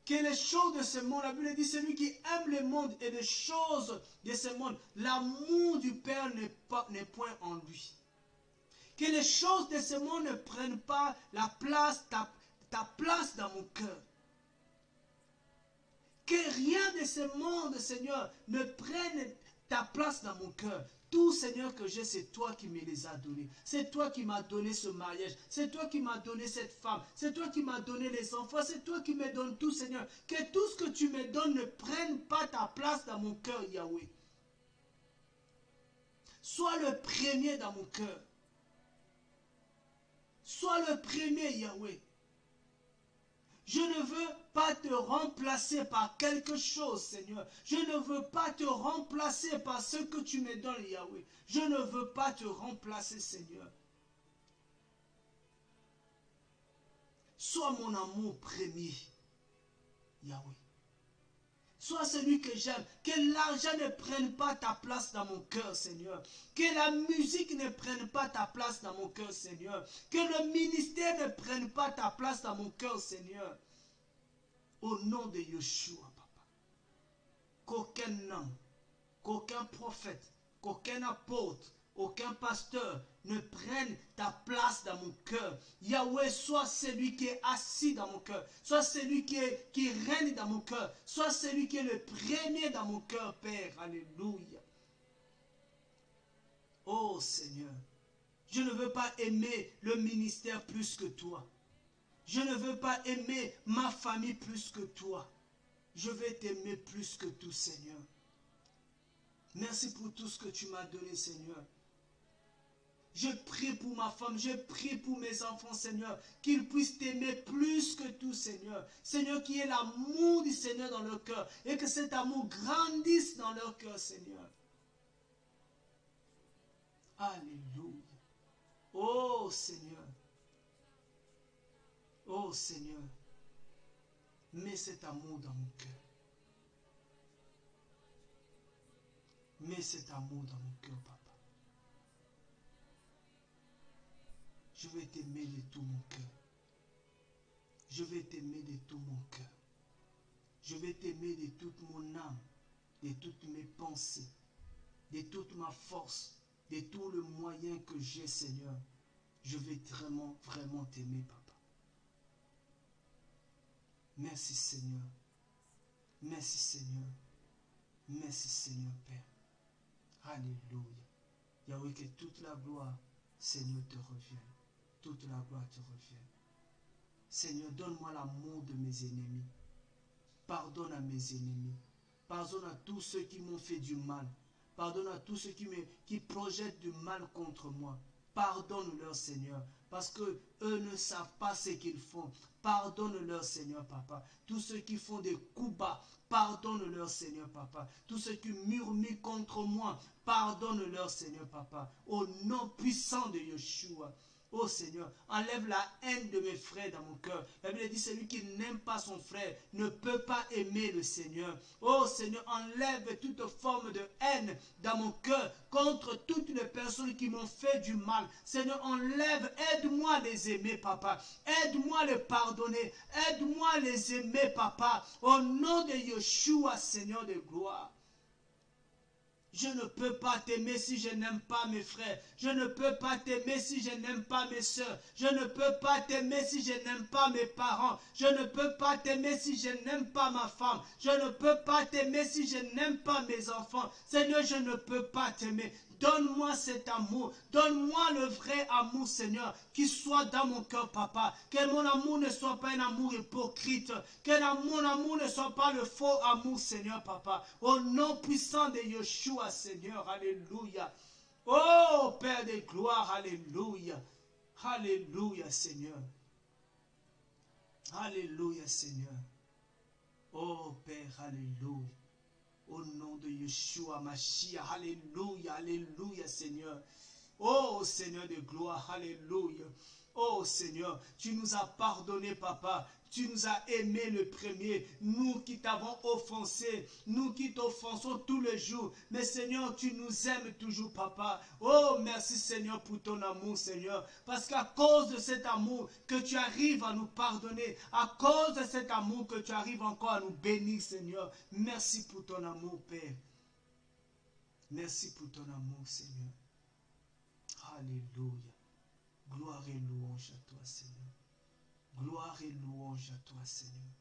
Que les choses de ce monde, la Bible dit, celui qui aime le monde et les choses de ce monde, l'amour du Père n'est point en lui. Que les choses de ce monde ne prennent pas la place, ta place dans mon cœur. Que rien de ce monde, Seigneur, ne prenne ta place dans mon cœur. Tout, Seigneur, que j'ai, c'est toi qui me les as donnés. C'est toi qui m'as donné ce mariage. C'est toi qui m'as donné cette femme. C'est toi qui m'as donné les enfants. C'est toi qui me donnes tout, Seigneur. Que tout ce que tu me donnes ne prenne pas ta place dans mon cœur, Yahweh. Sois le premier dans mon cœur. Sois le premier, Yahweh. Je ne veux pas te remplacer par quelque chose, Seigneur. Je ne veux pas te remplacer par ce que tu me donnes, Yahweh. Je ne veux pas te remplacer, Seigneur. Sois mon amour premier, Yahweh. Sois celui que j'aime. Que l'argent ne prenne pas ta place dans mon cœur, Seigneur. Que la musique ne prenne pas ta place dans mon cœur, Seigneur. Que le ministère ne prenne pas ta place dans mon cœur, Seigneur. Au nom de Yeshua, Papa. Qu'aucun homme, qu'aucun prophète, qu'aucun apôtre, aucun pasteur ne prenne ta place dans mon cœur. Yahweh, sois celui qui est assis dans mon cœur. Sois celui qui règne dans mon cœur. Sois celui qui est le premier dans mon cœur, Père. Alléluia. Oh Seigneur, je ne veux pas aimer le ministère plus que toi. Je ne veux pas aimer ma famille plus que toi. Je vais t'aimer plus que tout, Seigneur. Merci pour tout ce que tu m'as donné, Seigneur. Je prie pour ma femme, je prie pour mes enfants, Seigneur, qu'ils puissent t'aimer plus que tout, Seigneur. Seigneur, qu'il y ait l'amour du Seigneur dans leur cœur et que cet amour grandisse dans leur cœur, Seigneur. Alléluia. Oh Seigneur. Oh Seigneur. Mets cet amour dans mon cœur. Mets cet amour dans mon cœur, Papa. Je vais t'aimer de tout mon cœur. Je vais t'aimer de tout mon cœur. Je vais t'aimer de toute mon âme, de toutes mes pensées, de toute ma force, de tout le moyen que j'ai, Seigneur. Je vais vraiment, vraiment t'aimer, Papa. Merci, Seigneur. Merci, Seigneur. Merci, Seigneur, Père. Alléluia. Yahweh, que toute la gloire, Seigneur, te revienne. Toute la gloire te revienne. Seigneur, donne-moi l'amour de mes ennemis. Pardonne à mes ennemis. Pardonne à tous ceux qui m'ont fait du mal. Pardonne à tous ceux qui projettent du mal contre moi. Pardonne-leur, Seigneur, parce que eux ne savent pas ce qu'ils font. Pardonne-leur, Seigneur, Papa. Tous ceux qui font des coups bas, pardonne-leur, Seigneur, Papa. Tous ceux qui murmurent contre moi, pardonne-leur, Seigneur, Papa. Au nom puissant de Yeshua. Oh Seigneur, enlève la haine de mes frères dans mon cœur. La Bible dit, celui qui n'aime pas son frère ne peut pas aimer le Seigneur. Oh Seigneur, enlève toute forme de haine dans mon cœur contre toutes les personnes qui m'ont fait du mal. Seigneur, enlève, aide-moi à les aimer, Papa. Aide-moi à les pardonner. Aide-moi à les aimer, Papa. Au nom de Yeshua, Seigneur de gloire. Je ne peux pas t'aimer si je n'aime pas mes frères. Je ne peux pas t'aimer si je n'aime pas mes soeurs. Je ne peux pas t'aimer si je n'aime pas mes parents. Je ne peux pas t'aimer si je n'aime pas ma femme. Je ne peux pas t'aimer si je n'aime pas mes enfants. Seigneur, je ne peux pas t'aimer. Donne-moi cet amour. Donne-moi le vrai amour, Seigneur, qui soit dans mon cœur, Papa. Que mon amour ne soit pas un amour hypocrite. Que mon amour ne soit pas le faux amour, Seigneur, Papa. Au nom puissant de Yeshua, Seigneur. Alléluia. Oh, Père de gloire, alléluia. Alléluia, Seigneur. Alléluia, Seigneur. Oh, Père, alléluia. Au nom de Yeshua, Mashiach, alléluia, alléluia, Seigneur. Oh, Seigneur de gloire, alléluia. Oh, Seigneur, tu nous as pardonné, Papa. tu nous as aimés le premier, nous qui t'avons offensé, nous qui t'offensons tous les jours. Mais Seigneur, tu nous aimes toujours, Papa. Oh, merci Seigneur pour ton amour, Seigneur. Parce qu'à cause de cet amour que tu arrives à nous pardonner, à cause de cet amour que tu arrives encore à nous bénir, Seigneur. Merci pour ton amour, Père. Merci pour ton amour, Seigneur. Alléluia. Gloire et louange à toi, Seigneur. Gloire et louange à toi, Seigneur.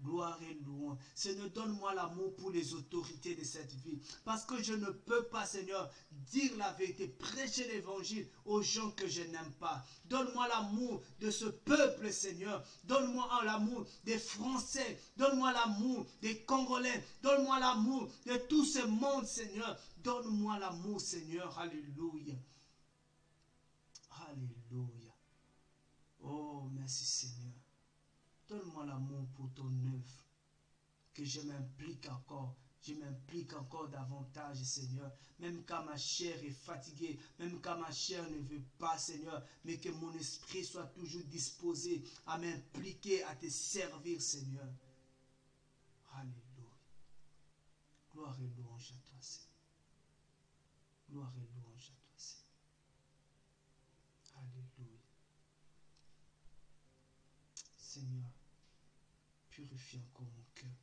Gloire et louange. Seigneur, donne-moi l'amour pour les autorités de cette vie. Parce que je ne peux pas, Seigneur, dire la vérité, prêcher l'évangile aux gens que je n'aime pas. Donne-moi l'amour de ce peuple, Seigneur. Donne-moi l'amour des Français. Donne-moi l'amour des Congolais. Donne-moi l'amour de tout ce monde, Seigneur. Donne-moi l'amour, Seigneur. Alléluia. Alléluia. Oh, merci, Seigneur. Donne-moi l'amour pour ton œuvre, que je m'implique encore davantage, Seigneur, même quand ma chair est fatiguée, même quand ma chair ne veut pas, Seigneur, mais que mon esprit soit toujours disposé à m'impliquer, à te servir, Seigneur. Alléluia. Gloire et louange à toi, Seigneur. Gloire et louange à toi, Seigneur. Alléluia. Seigneur, purifie encore mon cœur.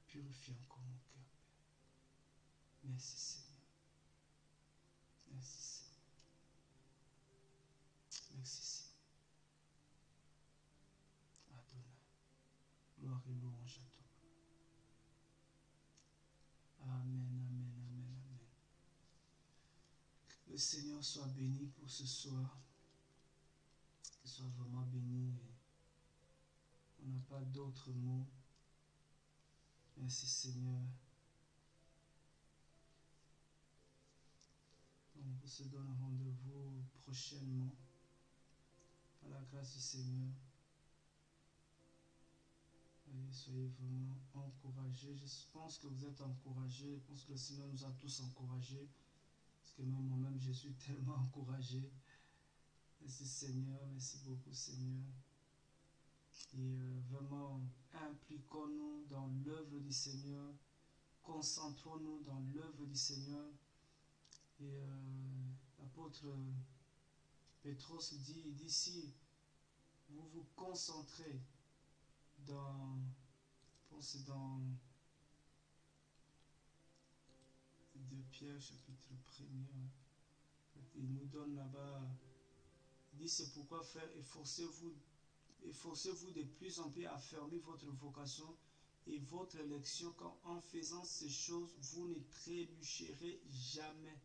Purifie encore mon cœur, Père. Merci, Seigneur. Merci, Seigneur. Merci, Seigneur. Adonai. Gloire et louange à toi. Amen, amen, amen, amen. Que le Seigneur soit béni pour ce soir. Qu'il soit vraiment béni. On n'a pas d'autres mots. Merci, Seigneur. On se donne rendez-vous prochainement. Par la grâce du Seigneur. Soyez vraiment encouragés. Je pense que vous êtes encouragés. Je pense que le Seigneur nous a tous encouragés. Parce que même moi-même, je suis tellement encouragé. Merci Seigneur. Merci beaucoup Seigneur. Et vraiment, impliquons-nous dans l'œuvre du Seigneur. Concentrons-nous dans l'œuvre du Seigneur. Et l'apôtre Pétros dit d'ici, vous vous concentrez dans, je pense que c'est dans 2 Pierre chapitre 1er, il nous donne là-bas, il dit c'est pourquoi frère, efforcez-vous de plus en plus à affermir votre vocation et votre élection, quand en faisant ces choses, vous ne trébucherez jamais.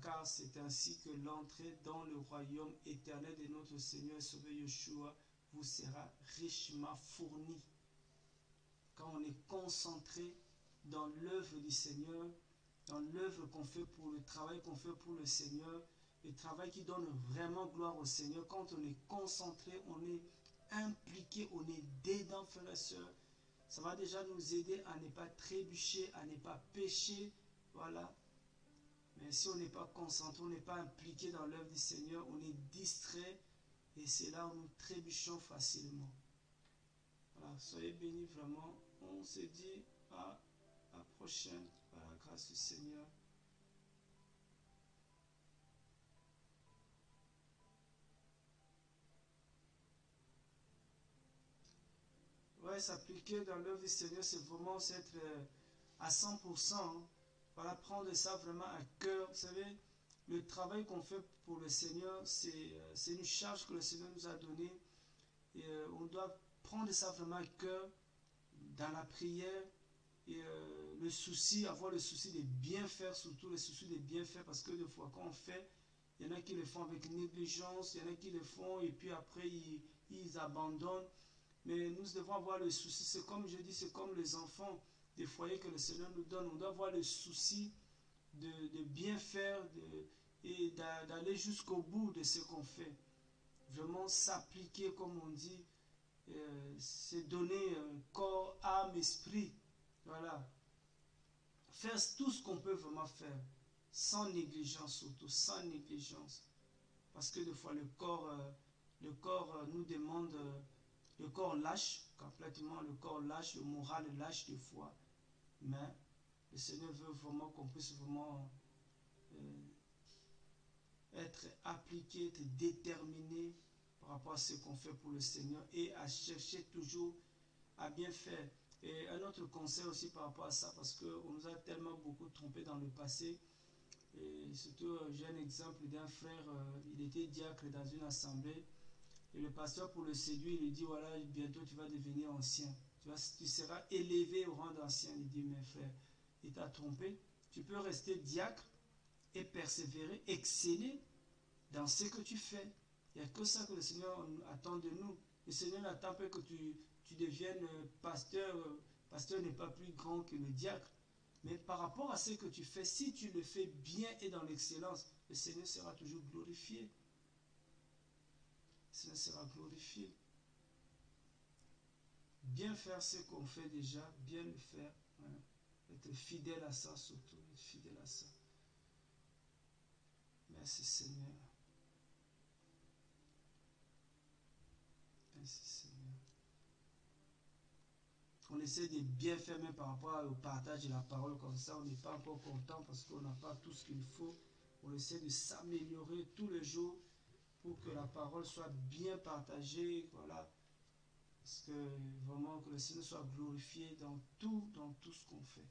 Car c'est ainsi que l'entrée dans le royaume éternel de notre Seigneur et Sauveur Yeshua vous sera richement fournie. Quand on est concentré dans l'œuvre du Seigneur, dans l'œuvre qu'on fait pour le travail qu'on fait pour le Seigneur, le travail qui donne vraiment gloire au Seigneur, quand on est concentré, on est impliqué, on est dedans, frères et sœurs, ça va déjà nous aider à ne pas trébucher, à ne pas pécher, voilà. Mais si on n'est pas concentré, on n'est pas impliqué dans l'œuvre du Seigneur, on est distrait et c'est là où nous trébuchons facilement. Voilà, soyez bénis vraiment. On se dit à la prochaine par la grâce du Seigneur. Ouais, s'appliquer dans l'œuvre du Seigneur, c'est vraiment être à 100%. Hein. Voilà, prendre ça vraiment à cœur. Vous savez, le travail qu'on fait pour le Seigneur, c'est une charge que le Seigneur nous a donnée. Et on doit prendre ça vraiment à cœur dans la prière. Et le souci, avoir le souci de bien faire, surtout le souci de bien faire, parce que des fois quand on fait, il y en a qui le font avec négligence, il y en a qui le font et puis après ils abandonnent. Mais nous devons avoir le souci, c'est comme je dis, c'est comme les enfants des foyers que le Seigneur nous donne. On doit avoir le souci de bien faire et d'aller jusqu'au bout de ce qu'on fait. Vraiment s'appliquer, comme on dit, c'est donner corps, âme, esprit. Voilà. Faire tout ce qu'on peut vraiment faire, sans négligence surtout, sans négligence. Parce que des fois le corps, le corps nous demande, le corps lâche, complètement le corps lâche, le moral lâche des fois. Mais le Seigneur veut vraiment qu'on puisse vraiment être appliqué, être déterminé par rapport à ce qu'on fait pour le Seigneur et à chercher toujours à bien faire. Et un autre conseil aussi par rapport à ça, parce qu'on nous a tellement beaucoup trompé dans le passé. Et surtout, j'ai un exemple d'un frère, il était diacre dans une assemblée. Et le pasteur, pour le séduire, il lui dit, voilà, bientôt tu vas devenir ancien. Tu seras élevé au rang d'ancien. Il dit, mais frère, il t'a trompé. Tu peux rester diacre et persévérer, exceller dans ce que tu fais. Il n'y a que ça que le Seigneur attend de nous. Le Seigneur n'attend pas que tu deviennes pasteur. Pasteur n'est pas plus grand que le diacre. Mais par rapport à ce que tu fais, si tu le fais bien et dans l'excellence, le Seigneur sera toujours glorifié. Le Seigneur sera glorifié. Bien faire ce qu'on fait déjà, bien le faire. Hein. Être fidèle à ça surtout, être fidèle à ça. Merci Seigneur. Merci Seigneur. On essaie de bien faire même par rapport au partage de la parole comme ça. On n'est pas encore content parce qu'on n'a pas tout ce qu'il faut. On essaie de s'améliorer tous les jours pour que la parole soit bien partagée. Voilà. Parce que vraiment que le Seigneur soit glorifié dans tout ce qu'on fait.